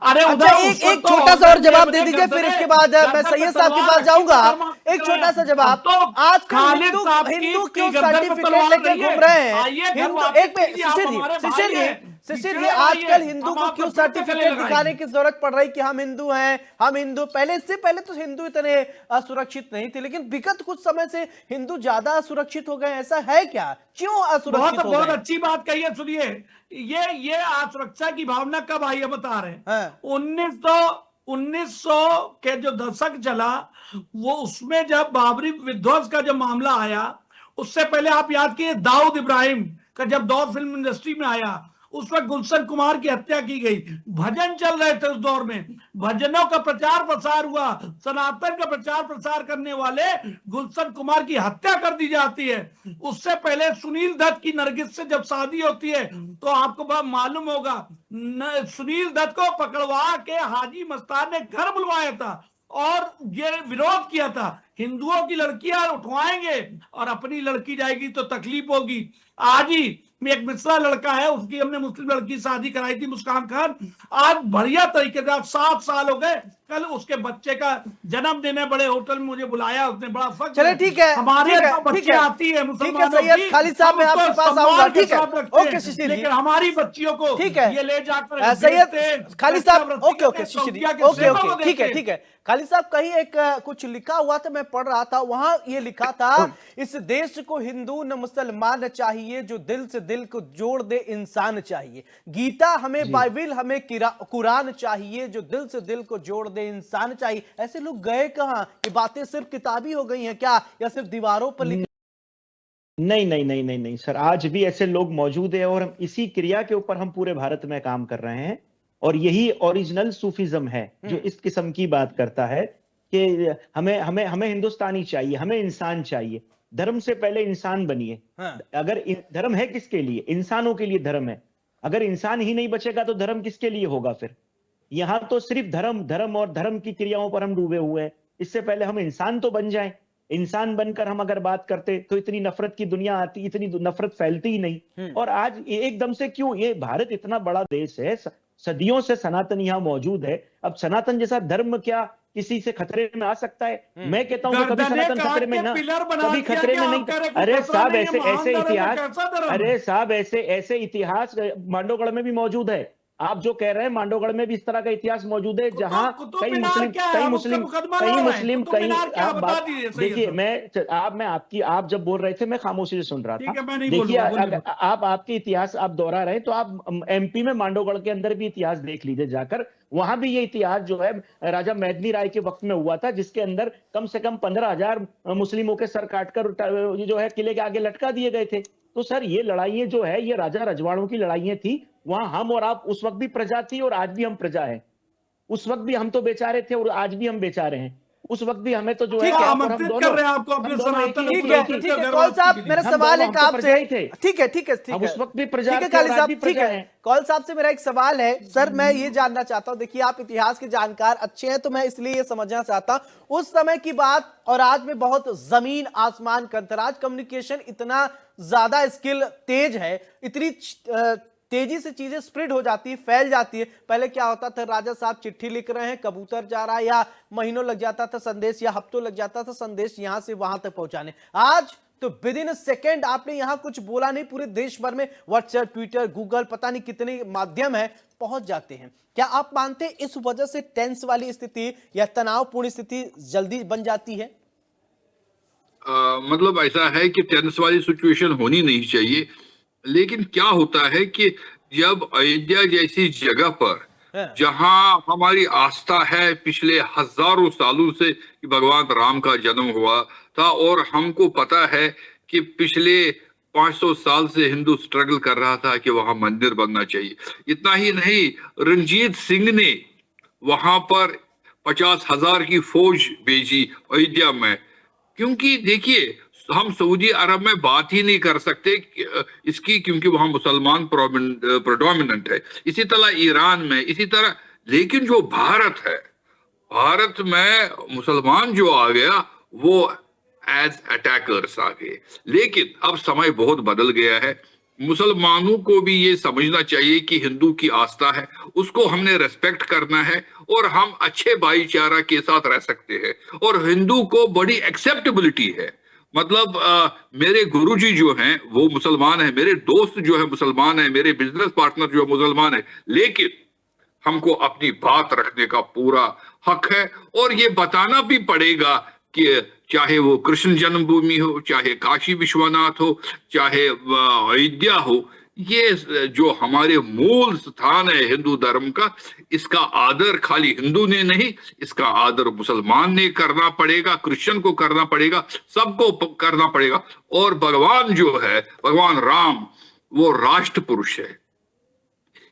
अरे अच्छा, एक छोटा सा और जवाब दे दीजिए, फिर इसके बाद मैं सैयद साहब के पास जाऊंगा। एक छोटा सा जवाब, आजकल हिंदू क्यों सर्टिफिकेट लेकर घूम रहे हैं? हिंदू, एक शिशिर जी, आजकल हिंदू को क्यों सर्टिफिकेट दिखाने की जरूरत पड़ रही कि हम हिंदू हैं, हम हिंदू? पहले, इससे पहले तो हिंदू इतने असुरक्षित नहीं थे, लेकिन विगत कुछ समय से हिंदू ज्यादा असुरक्षित हो गए, ऐसा है क्या? क्यों असुरक्षित हो गए? बहुत अच्छी बात कही है, सुनिए। ये असुरक्षा की भावना कब आई है बता रहे हैं। 1900 के जो दशक चला, वो उसमें जब बाबरी विध्वंस का जब मामला आया, उससे पहले आप याद कीजिए दाऊद इब्राहिम का जब दौर फिल्म इंडस्ट्री में आया, उस वक्त गुलशन कुमार की हत्या की गई। भजन चल रहे थे उस दौर में, भजनों का प्रचार प्रसार हुआ, सनातन का प्रचार प्रसार करने वाले गुलशन कुमार की हत्या कर दी जाती है। उससे पहले सुनील दत्त की नरगिस से जब शादी होती है तो आपको मालूम होगा, सुनील दत्त को पकड़वा के हाजी मस्तान ने घर बुलवाया था और ये विरोध किया था, हिंदुओं की लड़कियां उठवाएंगे और अपनी लड़की जाएगी तो तकलीफ होगी। आज ही एक मिश्रा लड़का है, उसकी हमने मुस्लिम लड़की शादी कराई थी, मुस्कान खान। आज बढ़िया तरीके से, 7 साल हो गए, कल उसके बच्चे का जन्मदिन है, बड़े होटल में मुझे बुलाया उसने, बड़ा फख्र। चले, ठीक है, हमारे बच्चे आती है मुसलमानों की, खालिद साहब मैं आपके पास आऊंगा, ठीक है, ओके शिशिर, लेकिन हमारी बच्चियों को ठीक है, ये ले जाकर सैयद खालिद साहब, ओके शिशिर जी, ओके, ठीक है। खालिद साहब, कहीं एक कुछ लिखा हुआ था, मैं पढ़ रहा था, वहां ये लिखा था, इस देश को हिंदू न मुसलमान चाहिए, जो दिल से दिल को जोड़ दे इंसान चाहिए। गीता हमें, बाइबिल हमें, कुरान चाहिए, जो दिल से दिल को जोड़ दे इंसान चाहिए। ऐसे लोग गए कहां? ये बातें सिर्फ किताबी हो गई हैं क्या, या सिर्फ दीवारों पर लिखी? नहीं सर, आज भी ऐसे लोग मौजूद हैं और इसी क्रिया के ऊपर हम पूरे भारत में काम कर रहे हैं। और यही ओरिजिनल सूफीज्म है जो इस किस्म की बात करता है कि हमें हिंदुस्तानी चाहिए, हमें इंसान चाहिए। धर्म से पहले इंसान बनिए। अगर धर्म है किसके लिए? इंसानों के लिए धर्म है। अगर इंसान ही नहीं बचेगा तो धर्म किसके लिए होगा फिर? यहां तो सिर्फ धर्म और धर्म की क्रियाओं पर हम डूबे हुए हैं। इससे पहले हम इंसान तो बन जाएं। इंसान बनकर हम अगर बात करते तो इतनी नफरत की दुनिया आती, इतनी नफरत फैलती ही नहीं। और आज एकदम से क्यों? ये भारत इतना बड़ा देश है, सदियों से सनातन यहाँ मौजूद है। अब सनातन जैसा धर्म क्या किसी से खतरे में आ सकता है? मैं कहता हूं कि कभी सनातन खतरे में ना, कभी खतरे में नहीं। अरे साहब, ऐसे इतिहास, अरे साहब ऐसे इतिहास मांडोगढ़ में भी मौजूद है। आप जो कह रहे हैं, मांडोगढ़ में भी इस तरह का इतिहास मौजूद है, जहां कई मुस्लिम देखिए, आप जब बोल रहे थे मैं खामोशी से सुन रहा था। देखिए, आप आपके इतिहास आप दोहरा रहे हैं तो आप एमपी में मांडोगढ़ के अंदर भी इतिहास देख लीजिए जाकर। वहां भी ये इतिहास जो है राजा मैदनी राय के वक्त में हुआ था, जिसके अंदर कम से कम 15,000 मुस्लिमों के सर काटकर जो है किले के आगे लटका दिए गए थे। तो सर, ये लड़ाइयां जो है ये राजा रजवाड़ों की लड़ाइयां थी। वहां हम और आप उस वक्त भी प्रजा थी और आज भी हम प्रजा हैं। उस वक्त भी हम तो बेचारे थे और आज भी हम बेचारे हैं। उस वक्त भी हमें तो जो है आमंत्रित कर रहे हैं आपको अपने सनातन। ठीक है कौल साहब, मेरा सवाल है आपसे। ठीक है उस वक्त भी प्रजा थे, ठीक है। कौल साहब से मेरा एक सवाल है सर, मैं ये जानना चाहता हूं, देखिए आप इतिहास के जानकार अच्छे हैं तो मैं इसलिए ये समझना चाहता हूं, उस समय की बात और आज में बहुत जमीन आसमान का अंतर। आज कम्युनिकेशन इतना ज्यादा स्किल तेज है, इतनी तेजी से चीजें स्प्रेड हो जाती है, फैल जाती है। पहले क्या होता था, राजा साहब चिट्ठी लिख रहे हैं, कबूतर जा रहा है, या महीनों लग जाता था संदेश, या हफ्तों लग जाता था संदेश यहां से वहां तक पहुंचाने। आज तो विद इन सेकेंड, आपने यहां कुछ बोला नहीं, पूरे देश भर में व्हाट्सएप, ट्विटर, गूगल, पता नहीं कितने माध्यम है, पहुंच जाते हैं। क्या आप मानते हैं इस वजह से टेंस वाली स्थिति या तनावपूर्ण स्थिति जल्दी बन जाती है? मतलब ऐसा है कि टेंस वाली सिचुएशन होनी नहीं चाहिए, लेकिन क्या होता है कि जब अयोध्या जैसी जगह पर जहां हमारी आस्था है पिछले हजारों सालों से कि भगवान राम का जन्म हुआ था, और हमको पता है कि पिछले 500 साल से हिंदू स्ट्रगल कर रहा था कि वहां मंदिर बनना चाहिए। इतना ही नहीं, रणजीत सिंह ने वहां पर 50,000 की फौज भेजी अयोध्या में, क्योंकि देखिए हम सऊदी अरब में बात ही नहीं कर सकते इसकी, क्योंकि वहां मुसलमान प्रोडोमिनेंट है, इसी तरह ईरान में, इसी तरह। लेकिन जो भारत है, भारत में मुसलमान जो आ गया वो एज अटैकर्स आ गए। लेकिन अब समय बहुत बदल गया है, मुसलमानों को भी ये समझना चाहिए कि हिंदू की आस्था है, उसको हमने रेस्पेक्ट करना है और हम अच्छे भाईचारा के साथ रह सकते हैं। और हिंदू को बड़ी एक्सेप्टेबिलिटी है, मतलब मेरे गुरुजी जो हैं वो मुसलमान है, मेरे दोस्त जो है मुसलमान है, मेरे बिजनेस पार्टनर जो है मुसलमान है, लेकिन हमको अपनी बात रखने का पूरा हक है। और ये बताना भी पड़ेगा कि चाहे वो कृष्ण जन्मभूमि हो, चाहे काशी विश्वनाथ हो, चाहे अयोध्या हो, ये जो हमारे मूल स्थान है हिंदू धर्म का, इसका आदर खाली हिंदू ने नहीं, इसका आदर मुसलमान ने करना पड़ेगा, क्रिश्चियन को करना पड़ेगा, सबको करना पड़ेगा। और भगवान जो है, भगवान राम, वो राष्ट्र पुरुष है।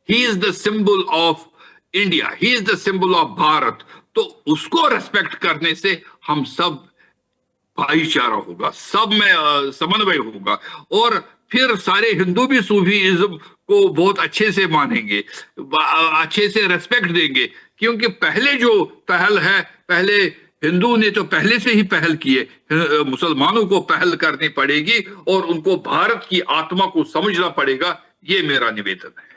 He is the symbol of India, he is the symbol of Bharat. तो उसको रेस्पेक्ट करने से हम सब भाईचारा होगा, सब में समन्वय होगा, और फिर सारे हिंदू भी सूफीइज्म को बहुत अच्छे से मानेंगे, अच्छे से रेस्पेक्ट देंगे। क्योंकि पहले जो पहल है, पहले हिंदू ने तो पहले से ही पहल की है, मुसलमानों को पहल करनी पड़ेगी और उनको भारत की आत्मा को समझना पड़ेगा। ये मेरा निवेदन है।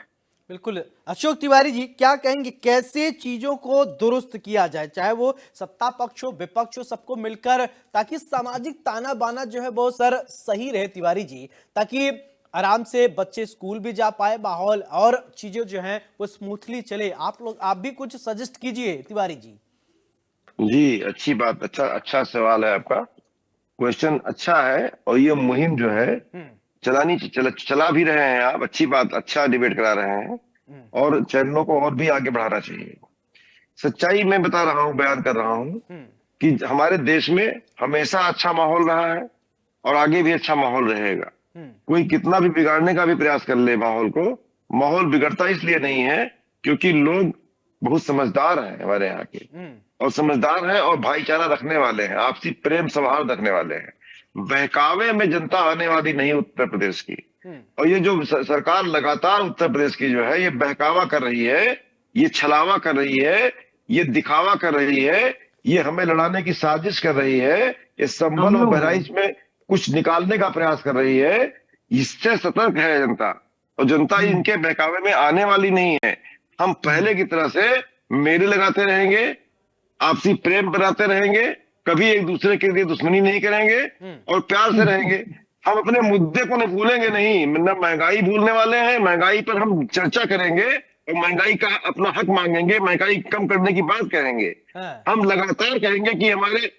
बिल्कुल। अशोक तिवारी जी, क्या कहेंगे, कैसे चीजों को दुरुस्त किया जाए, चाहे वो सत्ता पक्ष हो, विपक्ष हो, सबको मिलकर, ताकि सामाजिक ताना बाना जो है वो सर सही रहे तिवारी जी, ताकि आराम से बच्चे स्कूल भी जा पाए, माहौल और चीजें जो हैं वो स्मूथली चले। आप भी कुछ सजेस्ट कीजिए तिवारी जी। जी, अच्छी बात, अच्छा सवाल है आपका, क्वेश्चन अच्छा है। और ये मुहिम जो है चला भी रहे हैं आप, अच्छी बात, अच्छा डिबेट करा रहे हैं, और चैनलों को और भी आगे बढ़ाना चाहिए। सच्चाई मैं बता रहा हूँ, बयान कर रहा हूँ कि हमारे देश में हमेशा अच्छा माहौल रहा है और आगे भी अच्छा माहौल रहेगा। कोई कितना भी बिगाड़ने का भी प्रयास कर ले माहौल को, माहौल बिगड़ता इसलिए नहीं है क्योंकि लोग बहुत समझदार हैं हमारे यहाँ के, और समझदार हैं और भाईचारा रखने वाले हैं, आपसी प्रेम सौहार्द रखने वाले हैं। बहकावे में जनता आने वाली नहीं उत्तर प्रदेश की। और ये जो सरकार लगातार उत्तर प्रदेश की जो है, ये बहकावा कर रही है, ये छलावा कर रही है, ये दिखावा कर रही है, ये हमें लड़ाने की साजिश कर रही है, ये संभल और बहराइच में कुछ निकालने का प्रयास कर रही है। इससे सतर्क है जनता, और जनता इनके बहकावे में आने वाली नहीं है। हम पहले की तरह से मेले लगाते रहेंगे, आपसी प्रेम बनाते रहेंगे, कभी एक दूसरे के लिए दुश्मनी नहीं करेंगे और प्यार से रहेंगे। हम अपने मुद्दे को नहीं भूलेंगे, नहीं, मतलब महंगाई भूलने वाले हैं, महंगाई पर हम चर्चा करेंगे और महंगाई का अपना हक मांगेंगे, महंगाई कम करने की बात करेंगे। हम लगातार कहेंगे कि हमारे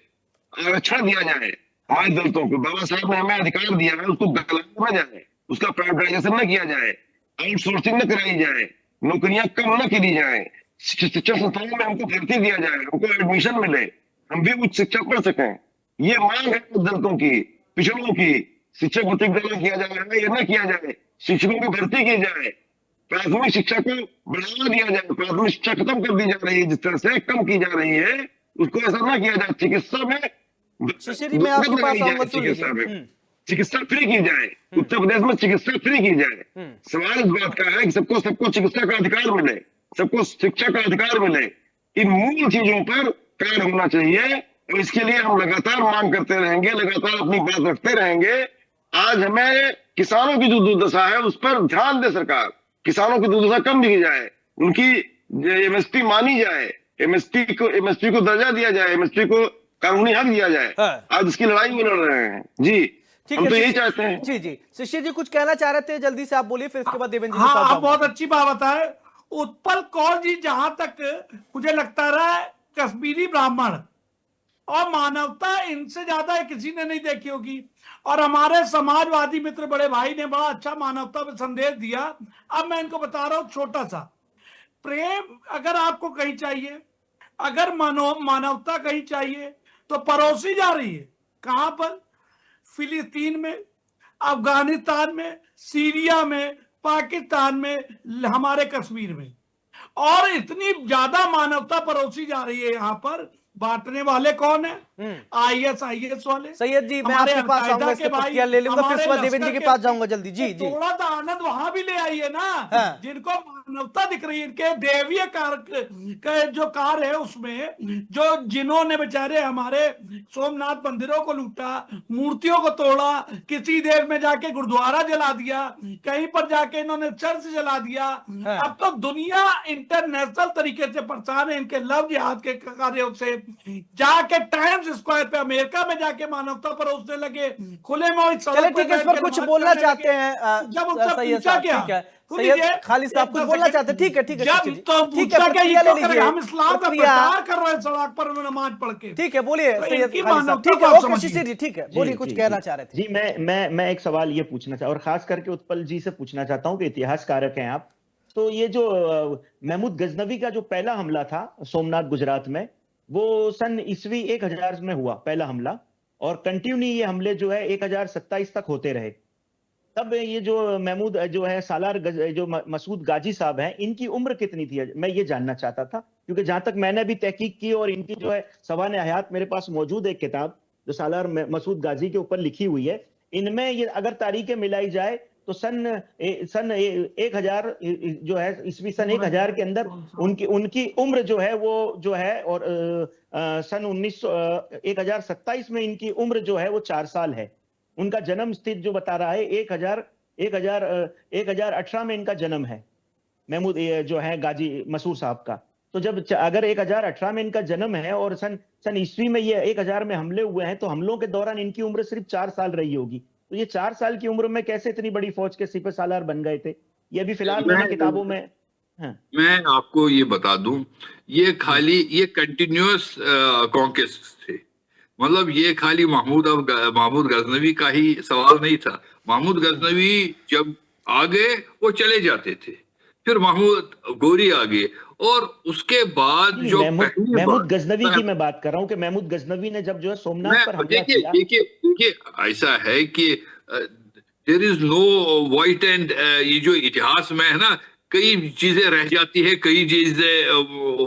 आरक्षण दिया जाए, हमारे दलितों को, बाबा साहब ने हमें अधिकार दिया है, उसको गलत न जाए, उसका प्राइवेटाइजेशन न किया जाए, आउटसोर्सिंग न कराई जाए, नौकरियां कम न की जाए, शिक्षा संस्थानों में हमको भर्ती दिया जाए, हमको एडमिशन मिले, हम भी उच्च शिक्षा पढ़ सकें। ये मांग है दलितों की, पिछड़ों की। शिक्षक भर्ती प्रदान किया जाए, ये न किया जाए, शिक्षकों की भर्ती की जाए, प्राथमिक शिक्षा को बढ़ावा दिया जाए। प्राथमिक शिक्षा खत्म कर दी जा रही है, जिस तरह से कम की जा रही है, उसको ऐसा ना किया जाए। चिकित्सा में चिकित्सा फ्री की जाए, उत्तर प्रदेश में चिकित्सा फ्री की जाए। सवाल इस बात का है कि सबको चिकित्सा का अधिकार मिले, सबको शिक्षा का अधिकार मिले। इन मूल चीजों पर कार्य होना चाहिए, और इसके लिए हम लगातार मांग करते रहेंगे, लगातार अपनी बात रखते रहेंगे। आज हमें किसानों की जो दुर्दशा है उस पर ध्यान दे सरकार, किसानों की दुर्दशा कम की जाए, उनकी एमएसपी मानी जाए, एमएसपी को दर्जा दिया जाए, एमएसपी को कानूनी हक दिया जाए। आज इसकी लड़ाई में लड़ रहे हैं जी, हम तो यही चाहते हैं। जी जी, शिशिर जी कुछ कहना चाह रहे थे, जल्दी से आप बोलिए, फिर इसके बाद देवेंद्र जी। हाँ, आप बहुत अच्छी बात बताए। उत्पल कौर जी, जहां तक मुझे लगता रहा है, कश्मीरी ब्राह्मण और मानवता इनसे ज्यादा किसी ने नहीं देखी होगी। और हमारे समाजवादी मित्र बड़े भाई ने बड़ा अच्छा मानवता में संदेश दिया। अब मैं इनको बता रहा हूं छोटा सा, प्रेम अगर आपको कहीं चाहिए, अगर मानवता कहीं चाहिए, तो परोसी जा रही है। कहां पर? फिलिस्तीन में, अफगानिस्तान में, सीरिया में, पाकिस्तान में, हमारे कश्मीर में। और इतनी ज्यादा मानवता परोसी जा रही है यहाँ पर, बांटने वाले कौन है? ISIS वाले। सैयद जी मैं हमारे आपके पास अलकायदा आऊंगा, इसके के भाई, पत्तियां ले लूंगा, फिर हमारे उसके बाद देवेंद्र जी लश्कर के पास जाऊंगा जल्दी। जी जी थोड़ा सा आनंद वहां भी ले आइए ना। हाँ। जिनको मानवता दिख रही है, इनके देवीय का जो कार्य है उसमें, जो जिन्होंने बेचारे हमारे सोमनाथ मंदिरों को लूटा, मूर्तियों को तोड़ा, किसी देश में जाके गुरुद्वारा जला दिया, कहीं पर जाके इन्होंने चर्च जला दिया। हाँ। अब तो दुनिया इंटरनेशनल तरीके से परेशान है इनके लव जिहाद के कार्यों से। जाके टाइम्स स्क्वायर पे अमेरिका में जाके मानवता परोसने लगे, खुले में चले ठीक है, इस पर कुछ बोलना चाहते हैं जब उनसे सैयद पूछा साहब, क्या, ठीक है सुनिए, सैयद खालिद साहब कुछ बोलना चाहते हैं, ठीक है ठीक है जब शिशिर जी। तो ठीक है पूछा क्या, प्रतिक्रिया ले ये तो करे, लीजिए, हम इस्लाम का प्रतिक्रिया, प्रचार कर रहे हैं सड़क पर नमाज पढ़ के। ठीक है बोलिए तो सैयद इनकी खालिद साहब, मानवता ठीक है को आप ओके समझिए। शिशिर जी, ठीक है जी, बोलिए, कुछ जी, कहना जी। चाह रहे थे। जी मैं एक सवाल ये पूछना चाहता हूँ, और खास करके उत्पल जी से पूछना चाहता हूँ कि इतिहासकारक हैं आप, तो ये जो महमूद गजनवी का जो पहला हमला था सोमनाथ गुजरात में, वो सन ईस्वी 1000 में हुआ पहला हमला, और कंटिन्यू ये हमले जो है 1027 तक होते रहे। तब ये जो महमूद जो है सालार जो मसूद गाजी साहब हैं, इनकी उम्र कितनी थी, मैं ये जानना चाहता था, क्योंकि जहां तक मैंने भी तहकीक की और इनकी जो है सवाने हयात मेरे पास मौजूद है, किताब जो सालार मसूद गाजी के ऊपर लिखी हुई है, इनमें ये अगर तारीखें मिलाई जाए तो सन 1000 जो है ईस्वी सन 1000 के अंदर उनकी उम्र जो है वो जो है, और सन 1027 में इनकी उम्र जो है वो 4 साल है। उनका जन्म स्थित जो बता रहा है 1018 में इनका जन्म है, महमूद जो है गाजी मसूर साहब का। तो जब अगर 1018 में इनका जन्म है और सन ईस्वी में ये 1000 में हमले हुए हैं, तो हमलों के दौरान इनकी उम्र सिर्फ 4 साल रही होगी। तो ये 4 साल की उम्र में कैसे इतनी बड़ी फौज के सिपह सालार बन गए थे? ये अभी फिलहाल मैंने किताबों में मैं आपको ये बता दूं, ये खाली ये कंटिन्यूअस कॉन्क्वेस्ट थे। मतलब ये खाली महमूद गजनवी का ही सवाल नहीं था। महमूद गजनवी जब आ गए वो चले जाते थे, फिर महमूद गोरी आ गए, और उसके बाद जो महमूद गजनवी की मैं बात कर रहा हूं कि महमूद गजनवी ने जब जो है सोमनाथ पर हमला किया। देखिए ऐसा है कि there is no white end, ये जो इतिहास में है ना, कई चीजें रह जाती है, कई चीजें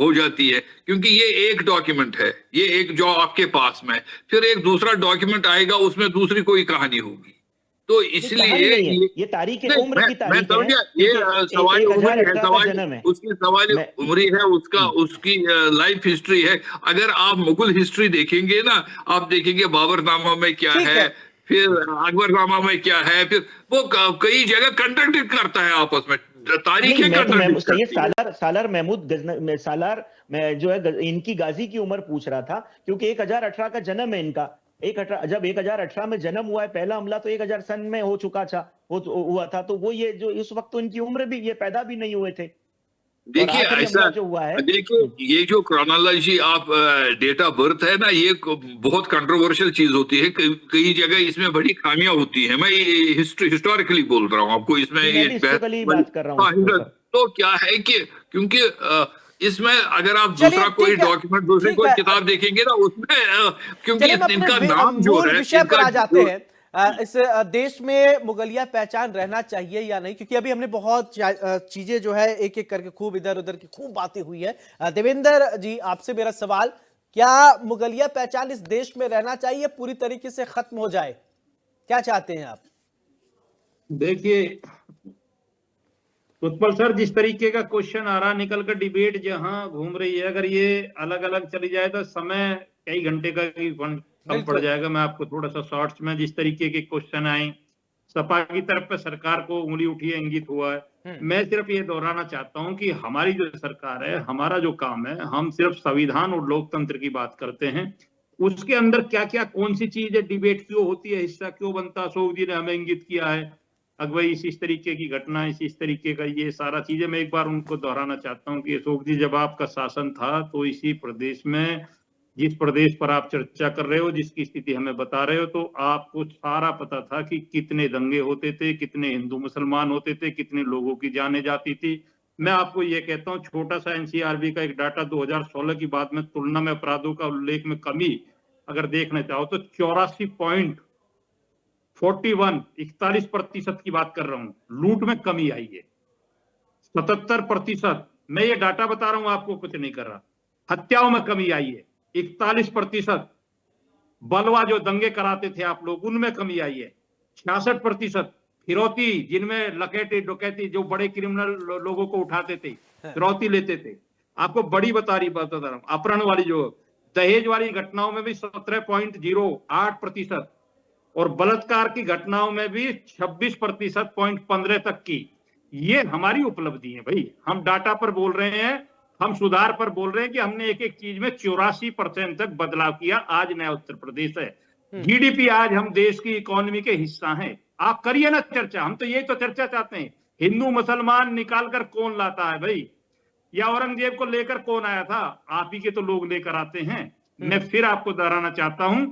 हो जाती है, क्योंकि ये एक डॉक्यूमेंट है, ये एक जो आपके पास में, फिर एक दूसरा डॉक्यूमेंट आएगा, उसमें दूसरी कोई कहानी होगी। तो इसलिए ये तारीख उम्र की तारीख है, ये सवाल उम्र है, उसकी सवाल उम्री है, उसकी लाइफ हिस्ट्री है। अगर आप मुगल हिस्ट्री देखेंगे ना, आप देखेंगे बाबरनामा में क्या है, फिर अकबरनामा में क्या है, फिर वो कई जगह कंट्राडिक्ट करता है आपस में, सालार महमूद गजनवी सालार में जो है इनकी गाजी की उम्र पूछ रहा था, क्योंकि 1018 का जन्म है इनका। जब 1018 में जन्म हुआ है, पहला हमला तो 1000 सन में हो चुका था, हुआ था, तो वो ये जो इस वक्त तो इनकी उम्र भी, ये पैदा भी नहीं हुए थे। देखिए ऐसा जो हुआ है, देखिए ये जो क्रोनोलॉजी आप डेट ऑफ बर्थ है ना, ये बहुत कंट्रोवर्शियल चीज होती है, कई जगह इसमें बड़ी खामियां होती है। मैं हिस्टोरिकली बोल रहा हूँ आपको, इसमें बात कर रहा हूँ। तो क्या है कि क्योंकि इसमें अगर आप दूसरा कोई डॉक्यूमेंट, दूसरी कोई किताब देखेंगे ना, उसमें क्योंकि इनका नाम जो है, विषय पर आ जाते हैं, इस देश में मुगलिया पहचान रहना चाहिए या नहीं, क्योंकि अभी हमने बहुत चीजें जो है एक एक करके खूब इधर उधर की खूब बातें हुई है। देवेंद्र जी आपसे मेरा सवाल, क्या मुगलिया पहचान इस देश में रहना चाहिए, पूरी तरीके से खत्म हो जाए, क्या चाहते हैं आप? देखिए उत्पल सर, जिस तरीके का क्वेश्चन आ रहा, निकल कर डिबेट जहां घूम रही है, अगर ये अलग अलग चली जाए तो समय कई घंटे का कम पड़ जाएगा। मैं आपको थोड़ा सा शॉर्ट्स में, जिस तरीके के क्वेश्चन आए, सपा की तरफ पे सरकार को उंगली उठी है, इंगित हुआ है, मैं सिर्फ ये दोहराना चाहता हूं कि हमारी जो सरकार है, हमारा जो काम है, हम सिर्फ संविधान और लोकतंत्र की बात करते हैं। उसके अंदर क्या क्या कौन सी चीज है, डिबेट क्यों होती है, हिस्सा क्यों बनता, अशोक जी ने हमें इंगित किया है, अगवई इस तरीके की घटना, इस तरीके का, ये सारा चीजें मैं एक बार उनको दोहराना चाहता हूं कि अशोक जी, जब आपका शासन था तो इसी प्रदेश में, जिस प्रदेश पर आप चर्चा कर रहे हो, जिसकी स्थिति हमें बता रहे हो, तो आपको सारा पता था कि कितने दंगे होते थे, कितने हिंदू मुसलमान होते थे, कितने लोगों की जाने जाती थी। मैं आपको ये कहता हूँ, छोटा सा NCRB का एक डाटा 2016 की बात में, तुलना में अपराधों का उल्लेख में कमी अगर देखना चाहो तो 41% की बात कर रहा हूं, लूट में कमी आई है। 77% मैं ये डाटा बता रहा हूं आपको, कुछ नहीं कर रहा। हत्याओं में कमी आई है 41%। बलवा जो दंगे कराते थे आप लोग, उनमें कमी आई है 66%। फिरौती, जिनमें लकेटी डकैती, जो बड़े क्रिमिनल लोगों को उठाते थे, फिरौती लेते थे। आपको बड़ी बता रहा हूं, अपहरण वाली, जो दहेज वाली घटनाओं में भी 17.08%, और बलात्कार की घटनाओं में भी 26%.15 तक की। ये हमारी उपलब्धि है भाई। हम डाटा पर बोल रहे हैं, हम सुधार पर बोल रहे हैं कि हमने एक एक चीज में 84% तक बदलाव किया। आज नया उत्तर प्रदेश है। जीडीपी आज हम देश की इकोनॉमी के हिस्सा हैं। आप करिए ना चर्चा, हम तो यही तो चर्चा चाहते हैं। हिंदू मुसलमान निकालकर कौन लाता है भाई, या औरंगजेब को लेकर कौन आया था? आप ही के तो लोग लेकर आते हैं। मैं फिर आपको दोहराना चाहता हूं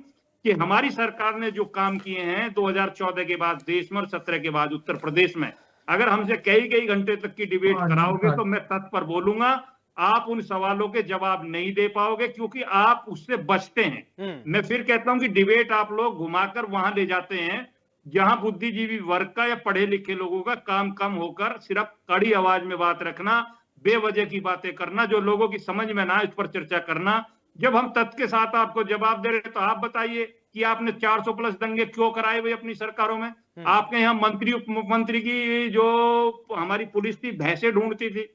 कि हमारी सरकार ने जो काम किए हैं 2014 के बाद देश में और 17 के बाद उत्तर प्रदेश में, अगर हमसे कई घंटे तक की डिबेट कराओगे तो मैं तथ्य पर बोलूंगा। आप उन सवालों के जवाब नहीं दे पाओगे क्योंकि आप उससे बचते हैं। मैं फिर कहता हूं कि डिबेट आप लोग घुमाकर वहां ले जाते हैं जहां बुद्धिजीवी वर्ग का या पढ़े लिखे लोगों का काम कम होकर सिर्फ कड़ी आवाज में बात रखना, बेवजह की बातें करना, जो लोगों की समझ में ना, इस पर चर्चा करना। जब हम तथ्य के साथ आपको जवाब दे रहे तो आप बताइए कि आपने 400 प्लस दंगे क्यों कराए हुए अपनी सरकारों में? आपके यहाँ मंत्री उप मुख्यमंत्री की जो हमारी पुलिस थी भैंसे ढूंढती थी।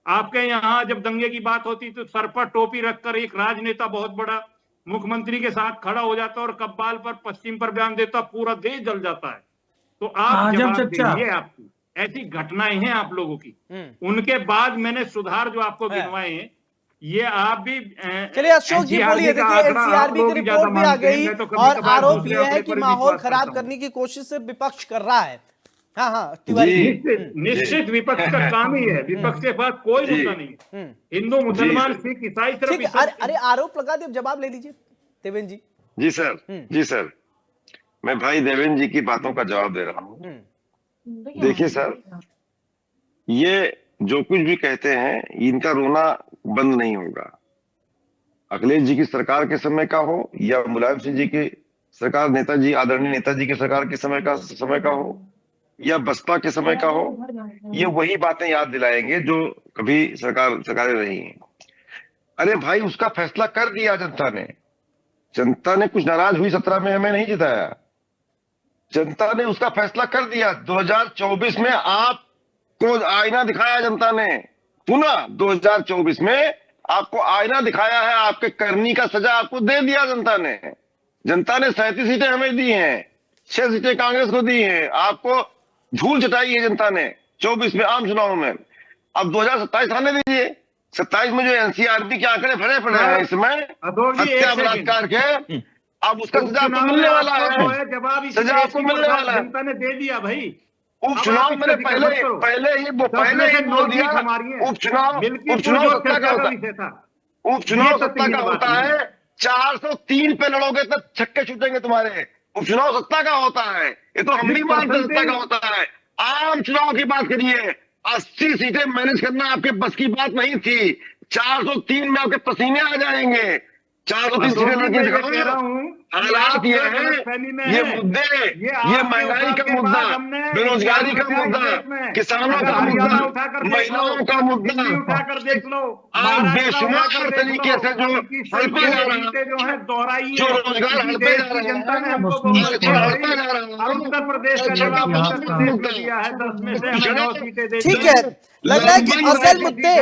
आपके यहाँ जब दंगे की बात होती तो सर पर टोपी रखकर एक राजनेता बहुत बड़ा मुख्यमंत्री के साथ खड़ा हो जाता और कब्बाल पर पश्चिम पर बयान देता, पूरा देश जल जाता है। तो आप जवाब दीजिए। आपकी ऐसी घटनाएं हैं आप लोगों की। उनके बाद मैंने सुधार जो आपको गिनवाए हैं, ये आप भी चलिए अशोक जी बोलिए। देखिए एनसीआरबी की रिपोर्ट भी आ गई और आरोप यह है कि माहौल खराब करने की कोशिश से विपक्ष कर रहा है। हाँ तिवारी, निश्चित विपक्ष का काम ही है। विपक्ष के पास कोई मुद्दा नहीं है। हिंदू मुसलमान सिख ईसाई सिर्फ अरे आरोप लगा दिए, जवाब ले लीजिए देवेंद्र जी। जी सर, जी सर, मैं भाई देवेंद्र जी की बातों का जवाब दे रहा हूँ। देखिए सर, ये जो कुछ भी कहते हैं इनका रोना बंद नहीं होगा। अखिलेश जी की सरकार के समय का हो या मुलायम सिंह जी की सरकार, नेताजी आदरणीय नेताजी की सरकार के समय का हो या बसपा के समय का हो, ये वही बातें याद दिलाएंगे जो कभी सरकारें रही हैं। अरे भाई उसका फैसला कर दिया जनता ने। जनता ने कुछ नाराज हुई 17 में, हमें नहीं जिताया। जनता ने उसका फैसला कर दिया। 2024 में आपको आईना दिखाया जनता ने। पुनः 2024 में आपको आईना दिखाया है। आपके करनी का सजा आपको दे दिया जनता ने। जनता ने 37 सीटें हमें दी हैं, 6 सीटें कांग्रेस को दी हैं। आपको धूल चटाई है जनता ने 24 में आम चुनाव में। अब 2027 आने दीजिए। 27 में जो एनसीआरबी के आंकड़े भरे पड़े हैं इसमें हत्या बलात्कार के, अब उसका सजा आपको मिलने वाला है। सजा आपको मिलने वाला है। जनता ने दे दिया भाई। उपचुनाव मैंने पहले ही बोल दिया। उपचुनाव सत्ता का होता है। 403 पे लड़ोगे तब छक्के छूटेंगे तुम्हारे। उपचुनाव सत्ता का होता है, ये तो हम भी मानते सत्ता का होता है। आम चुनाव की बात करिए, 80 सीटें मैनेज करना आपके बस की बात नहीं थी। 403 में आपके पसीने आ जाएंगे। 403 सीटें लड़के दिखाओ। हालात ये है, ये मुद्दे, ये महंगाई का मुद्दा, बेरोजगारी का मुद्दा, किसानों का मुद्दा, महिलाओं का मुद्दा, आप बेशुमार तरीके से जो हड़पे जा रहे हैं, जो रोजगार हड़पे जा रहे हैं, हड़पे जा रहे हैं, उत्तर प्रदेश का जवाब उत्तर प्रदेश दिया है। 10 में से हमें 9 सीटें दे। ठीक है, लग रहा है कि असल मुद्दे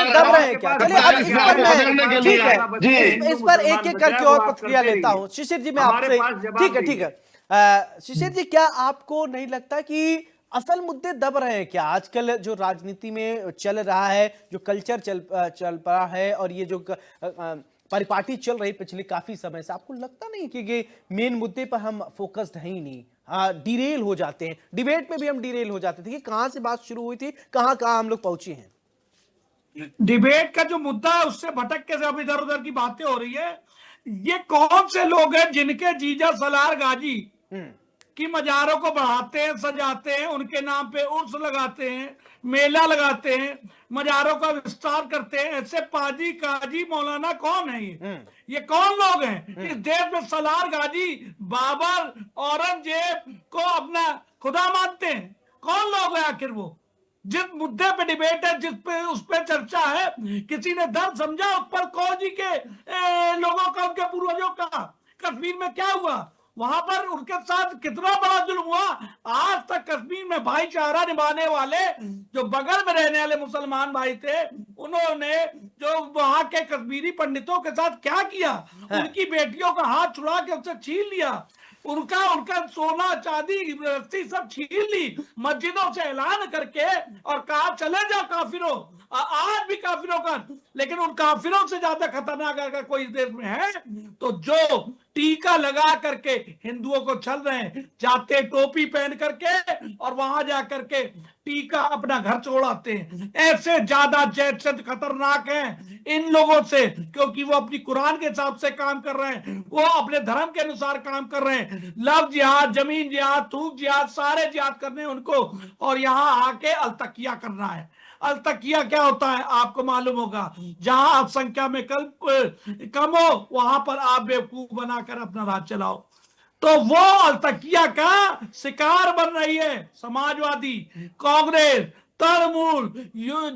दब रहे हैं क्या? चलिए अब इस पर मैं, ठीक है, इस पर एक एक करके और प्रतिक्रिया लेता हूं। शिशिर जी मैं आपसे, ठीक है शिशिर जी, क्या आपको नहीं लगता कि असल मुद्दे दब रहे हैं क्या? आजकल जो राजनीति में चल रहा है, जो कल्चर चल रहा है और ये जो परिपाटी चल रही पिछले काफी समय से, आपको लगता नहीं कि ये मेन मुद्दे पर हम फोकस्ड हैं ही नहीं? डिरेल हो जाते हैं। डिबेट में भी हम डिरेल हो जाते थे कि कहां से बात शुरू हुई थी, कहां हम लोग पहुंचे हैं। डिबेट का जो मुद्दा है उससे भटक के सब इधर उधर की बातें हो रही है। ये कौन से लोग हैं जिनके जीजा सलार गाजी की मजारों को बढ़ाते हैं, सजाते हैं, उनके नाम पे उर्स लगाते हैं, मेला लगाते हैं, मजारों का विस्तार करते हैं? ऐसे पाजी काजी मौलाना कौन है? ये कौन लोग हैं इस देश में? सलार गाजी बाबर औरंगजेब को अपना खुदा मानते हैं? कौन लोग हैं आखिर वो? जिस मुद्दे पे डिबेट है, जिस पे उस पे चर्चा है, किसी ने दर्द समझा उस पर कौर जी के लोगों का, उनके पूर्वजों का? कश्मीर में क्या हुआ? वहां पर उनके साथ कितना बड़ा जुल्म हुआ? आज तक कश्मीर में भाईचारा निभाने वाले जो बगल में रहने वाले मुसलमान भाई थे, उन्होंने जो वहां के कश्मीरी पंडितों के साथ क्या किया? उनकी बेटियों का हाथ छुड़ा के उससे छीन लिया, उनका सोना चांदी रस्सी सब छीन ली, मस्जिदों से ऐलान करके और कहा चले जाओ काफिरों। आज भी काफिरों का, लेकिन उन काफिरों से ज्यादा खतरनाक अगर कोई देश में है तो जो टीका लगा करके हिंदुओं को छल रहे हैं, जाते टोपी पहन करके और वहां जा करके टीका अपना घर छोड़ाते हैं। ऐसे ज्यादा जैसे खतरनाक हैं इन लोगों से, क्योंकि वो अपनी कुरान के हिसाब से काम कर रहे हैं, वो अपने धर्म के अनुसार काम कर रहे हैं। लव जिहाद, जमीन जिहाद, थूक जिहाद, सारे जिहाद करने हैं उनको, और यहाँ आके अलतकिया करना है। अलतकिया क्या होता है आपको मालूम होगा, जहां आप संख्या में कम हो वहां पर आप बेवकूफ बनाकर अपना राज चलाओ। तो वो अलतकिया का शिकार बन रही है समाजवादी, कांग्रेस, तृणमूल,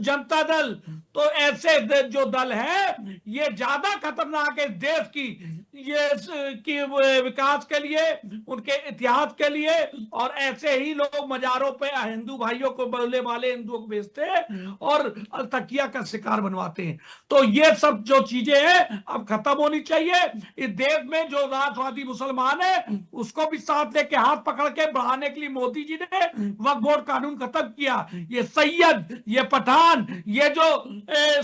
जनता दल। तो ऐसे जो दल है ये ज्यादा खतरनाक है देश की विकास के लिए, उनके इतिहास के लिए। और ऐसे ही लोग मजारों पे हिंदू भाइयों को, बोलने वाले हिंदुओं को भेजते हैं और अलतकिया का शिकार बनवाते हैं। तो ये सब जो चीजें हैं अब खत्म होनी चाहिए। इस देश में जो राष्ट्रवादी मुसलमान है उसको भी साथ लेके हाथ पकड़ के बढ़ाने के लिए मोदी जी ने वक्फ बोर्ड कानून खत्म किया। ये सैयद, ये पठान, ये जो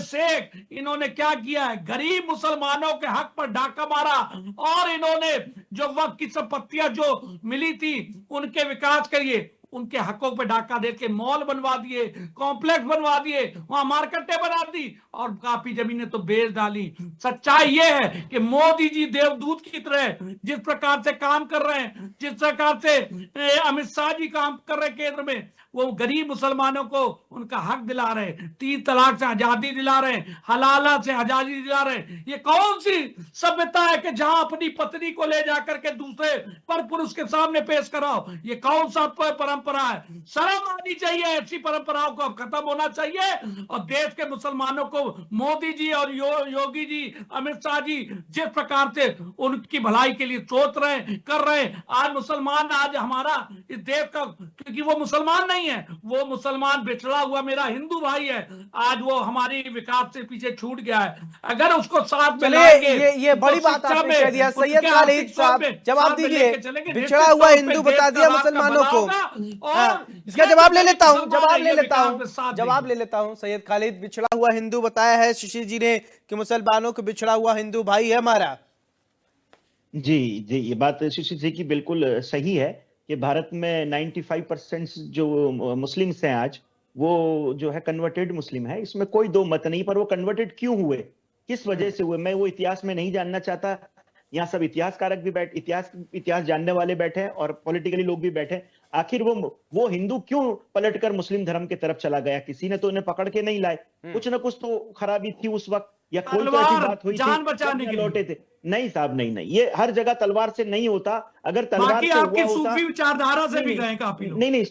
शेख, इन्होंने क्या किया है? गरीब मुसलमानों के हक पर डाका मारा और इन्होंने जो वक्त की संपत्तियां जो मिली थी उनके विकास के लिए उनके हकों पे डाका दे के मॉल बनवा दिए, कॉम्प्लेक्स बनवा दिए, वहां मार्केटें बना दी और काफी जमीनें तो बेच डाली। सच्चाई ये है कि मोदी जी देवदूत की तरह जिस प्रकार से काम कर रहे हैं, जिस प्रकार से अमित शाह जी काम कर रहे हैं केंद्र में, वो गरीब मुसलमानों को उनका हक दिला रहे, 3 तलाक से आजादी दिला रहे, हलाला से आजादी दिला रहे। ये कौन सी सभ्यता है कि जहां अपनी पत्नी को ले जाकर के दूसरे पर पुरुष के सामने पेश कराओ? ये कौन सा परंपरा है? शर्म आनी चाहिए। ऐसी परंपराओं को अब खत्म होना चाहिए और देश के मुसलमानों को मोदी जी और योगी जी, अमित शाह जी जिस प्रकार से उनकी भलाई के लिए सोच रहे, कर रहे, आज मुसलमान, आज हमारा इस देश का, क्योंकि वो मुसलमान नहीं है, वो मुसलमान बिछड़ा हुआ मेरा हिंदू भाई है, आज वो हमारी विकास से पीछे छूट गया है। अगर उसको साथ में चलिए, ये बड़ी बात आपने कह दिया। सैयद खालिद साहब जवाब दीजिए। बिछड़ा हुआ हिंदू बता दिया मुसलमानों को। इसका जवाब ले लेता हूं, सैयद खालिद, बिछड़ा हुआ हिंदू बताया है शिशिर जी ने कि मुसलमानों को बिछड़ा हुआ हिंदू भाई है हमारा। जी, ये बात शिशिर जी की बिल्कुल सही है कि भारत में 95% जो मुस्लिम्स हैं आज, वो जो है कन्वर्टेड मुस्लिम है। इसमें कोई दो मत नहीं। पर वो कन्वर्टेड क्यों हुए, किस वजह से हुए, मैं वो इतिहास में नहीं जानना चाहता। यहाँ सब इतिहासकारक भी इतिहास जानने वाले बैठे हैं और पॉलिटिकली लोग भी बैठे। आखिर वो हिंदू क्यों पलटकर मुस्लिम धर्म की तरफ चला गया? किसी ने तो उन्हें पकड़ के नहीं लाए। कुछ ना कुछ तो खराबी थी उस वक्त, या कोई तो ऐसी बात हुई जान बचाने के लौटे थे। नहीं साहब, नहीं, ये हर जगह तलवार से नहीं होता। अगर तलवार से आपकी हुआ सूफी विचारधारा से भी गए काफी लोग। नहीं,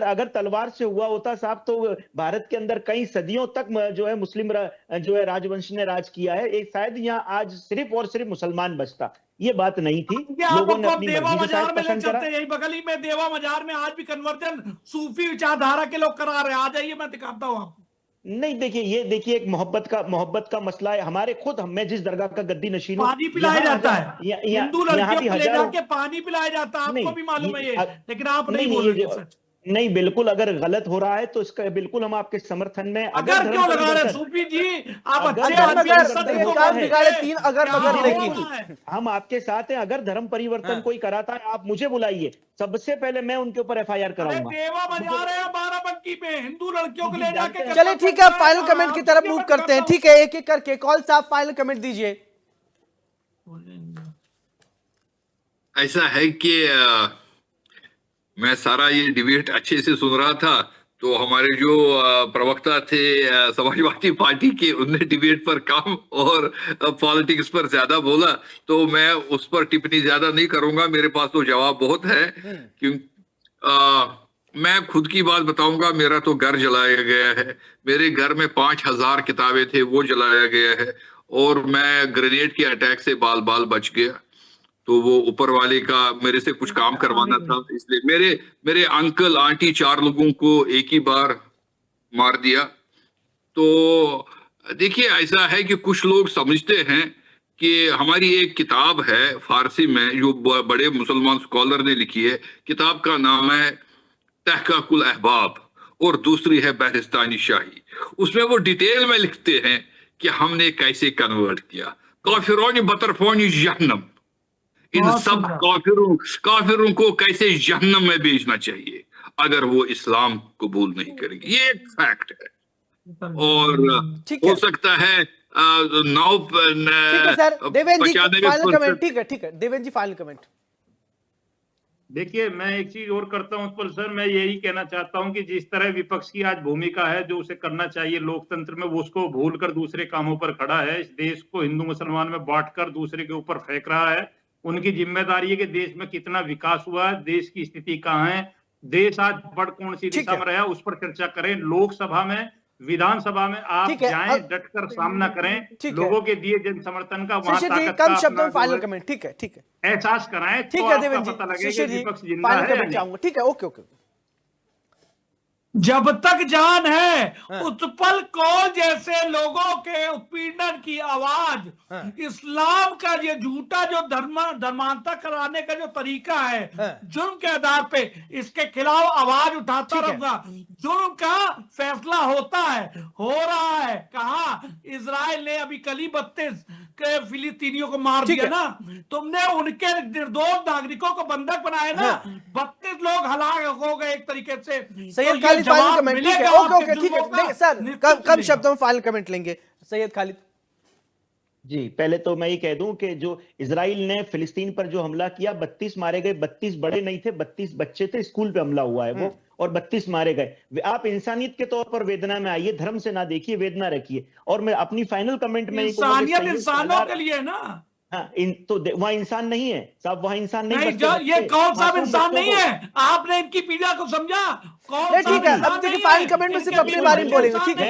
अगर तलवार से हुआ होता साहब तो भारत के अंदर कई सदियों तक जो है मुस्लिम जो है राजवंश ने राज किया है। एक शायद यहाँ आज सिर्फ और सिर्फ मुसलमान बचता, ये बात नहीं थी। लोगों ने अपनी मर्जी से शायद पसंद करा। यही बगल ही में देवा मजार में आज भी कन्वर्जन सूफी विचारधारा के लोग करा रहे हैं। आ जाइए, मैं दिखाता हूँ आपको। नहीं, देखिए एक मोहब्बत का मसला है। हमारे खुद मैं जिस दरगाह का गद्दी नशीन हूं, पानी पिलाया जाता है, हिंदू लड़कियों को ले जाके पानी पिलाया जाता है, आपको भी मालूम है ये, लेकिन आप नहीं बोल रहे। नहीं, बिल्कुल अगर गलत हो रहा है तो इसका बिल्कुल हम आपके समर्थन में। अगर क्यों लगा रहे सूफी जी, आप अच्छे हम आपके साथ हैं। अगर धर्म परिवर्तन कोई कराता है आप मुझे बुलाइए, सबसे पहले मैं उनके ऊपर FIR कराऊंगा। देवा बजा रहे हैं बाराबंकी पे, हिंदू लड़कियों को ले जाके। चलिए ठीक है, फाइनल कमेंट की तरफ मूव करते हैं। ठीक है, एक एक करके कॉल साहब फाइनल कमेंट दीजिए। ऐसा है कि मैं सारा ये डिबेट अच्छे से सुन रहा था, तो हमारे जो प्रवक्ता थे समाजवादी पार्टी के, उनने डिबेट पर कम और पॉलिटिक्स पर ज्यादा बोला, तो मैं उस पर टिप्पणी ज्यादा नहीं करूंगा। मेरे पास तो जवाब बहुत है। क्यों मैं खुद की बात बताऊंगा, मेरा तो घर जलाया गया है, मेरे घर में 5000 किताबें थे वो जलाया गया है, और मैं ग्रेनेड के अटैक से बाल बाल बच गया। तो वो ऊपर वाले का मेरे से कुछ काम करवाना था, इसलिए मेरे अंकल आंटी 4 लोगों को एक ही बार मार दिया। तो देखिए ऐसा है कि कुछ लोग समझते हैं कि हमारी एक किताब है फारसी में जो बड़े मुसलमान स्कॉलर ने लिखी है, किताब का नाम है तहक़ीक़ुल अहबाब और दूसरी है बहरिस्तानी शाही। उसमें वो डिटेल में लिखते हैं कि हमने कैसे कन्वर्ट किया। काफिरों बतरफोनी जहन्नम, इन सब काफिरों को कैसे जहन्नम में भेजना चाहिए अगर वो इस्लाम कबूल नहीं करेंगे, ये एक फैक्ट है। और हो सकता है ठीक है सर, देवेंद्र जी फाइनल कमेंट। ठीक है देवेंद्र जी फाइनल कमेंट। देखिए, मैं एक चीज और करता हूं उत्पल सर, मैं यही कहना चाहता हूं कि जिस तरह विपक्ष की आज भूमिका है जो उसे करना चाहिए लोकतंत्र में, वो उसको भूलकर दूसरे कामों पर खड़ा है, इस देश को हिंदू मुसलमान में बांटकर दूसरे के ऊपर फेंक रहा है। उनकी जिम्मेदारी है कि देश में कितना विकास हुआ है, देश की स्थिति कहाँ है, देश आज बढ़ कौन सी दिशा में रहा, उस पर चर्चा करें। लोकसभा में, विधानसभा में आप जाएं, डटकर सामना करें, लोगों के दिए जन समर्थन का वहां ताकत कम शब्दों में फाइनल कमेंट। ठीक है एहसास कराएं, ठीक तो है आपका देवेंद्र पता जी, लगेगा शिशिर कि जी विपक्ष जिंदा फाइनल है या कमेंट नहीं। चाहूंगा। ठीक है, ओके। जब तक जान है उत्पल कौल जैसे लोगों के उत्पीड़न की आवाज, इस्लाम का ये झूठा जो धर्मांतर कराने का जो तरीका है, जुर्म के आधार पे इसके खिलाफ आवाज उठाता रहूंगा। जुर्म का फैसला होता है, हो रहा है। कहा इजराइल ने अभी कल ही 32 के फिलिस्तीनियों को मार दिया ना, तुमने उनके निर्दोष नागरिकों को बंधक बनाए ना, 32 लोग हलाक हो गए एक तरीके से। Syed Khalid final comment. ठीक है, ओके ठीक है। देखिए सर, कम शब्दों में फाइनल कमेंट लेंगे सैयद खालिद जी। पहले तो मैं ये कह दूं कि जो इजराइल ने फिलिस्तीन पर जो हमला किया, 32 मारे गए। 32 बड़े नहीं थे, 32 बच्चे थे, स्कूल पे हमला हुआ है वो, और 32 मारे गए। आप इंसानियत के तौर पर वेदना में आइए, धर्म से ना देखिए, वेदना रखिए। और मैं अपनी फाइनल कमेंट में इंसानियत इंसानों के लिए ना, हाँ, तो वहाँ इंसान नहीं है साहब, वहाँ इंसान नहीं, ये कौन सा इंसान नहीं है? आपने इनकी पीड़ा को समझा? कौन सा? ठीक है, अब देखिए फाइनल कमेंट में सिर्फ अपने बारे में बोलेंगे। ठीक है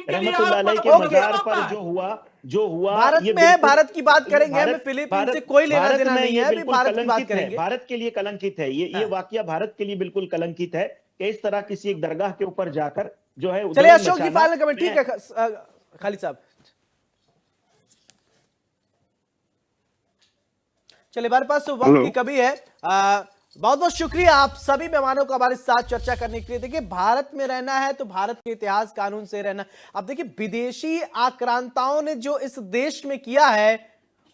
रहमतुल्लाह अलैह के मज़ार पर जो हुआ भारत में है, भारत की बात करेंगे, हमें फिलीपींस से कोई लेना देना नहीं है, अभी भारत की बात करेंगे। भारत के लिए कलंकित है ये वाकया, भारत के लिए बिल्कुल कलंकित है कि इस तरह किसी एक दरगाह के ऊपर जाकर जो है। चलिए अशोक जी फाइनल कमेंट। ठीक है खालिद साहब, चलिए हमारे पास तो वक्त की कमी है। बहुत बहुत शुक्रिया आप सभी मेहमानों का हमारे साथ चर्चा करने के लिए। देखिए, भारत में रहना है तो भारत के इतिहास कानून से रहना। अब देखिए, विदेशी आक्रांताओं ने जो इस देश में किया है,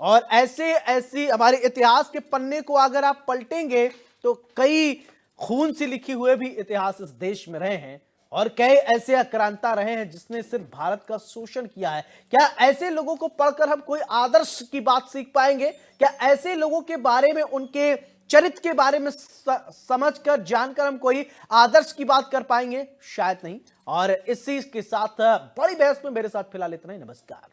और ऐसी हमारे इतिहास के पन्ने को अगर आप पलटेंगे तो कई खून से लिखे हुए भी इतिहास इस देश में रहे हैं, और कई ऐसे आक्रांता रहे हैं जिसने सिर्फ भारत का शोषण किया है। क्या ऐसे लोगों को पढ़कर हम कोई आदर्श की बात सीख पाएंगे? क्या ऐसे लोगों के बारे में, उनके चरित्र के बारे में समझकर, जानकर हम कोई आदर्श की बात कर पाएंगे? शायद नहीं। और इसी के साथ बड़ी बहस में मेरे साथ फिलहाल इतना ही। नमस्कार।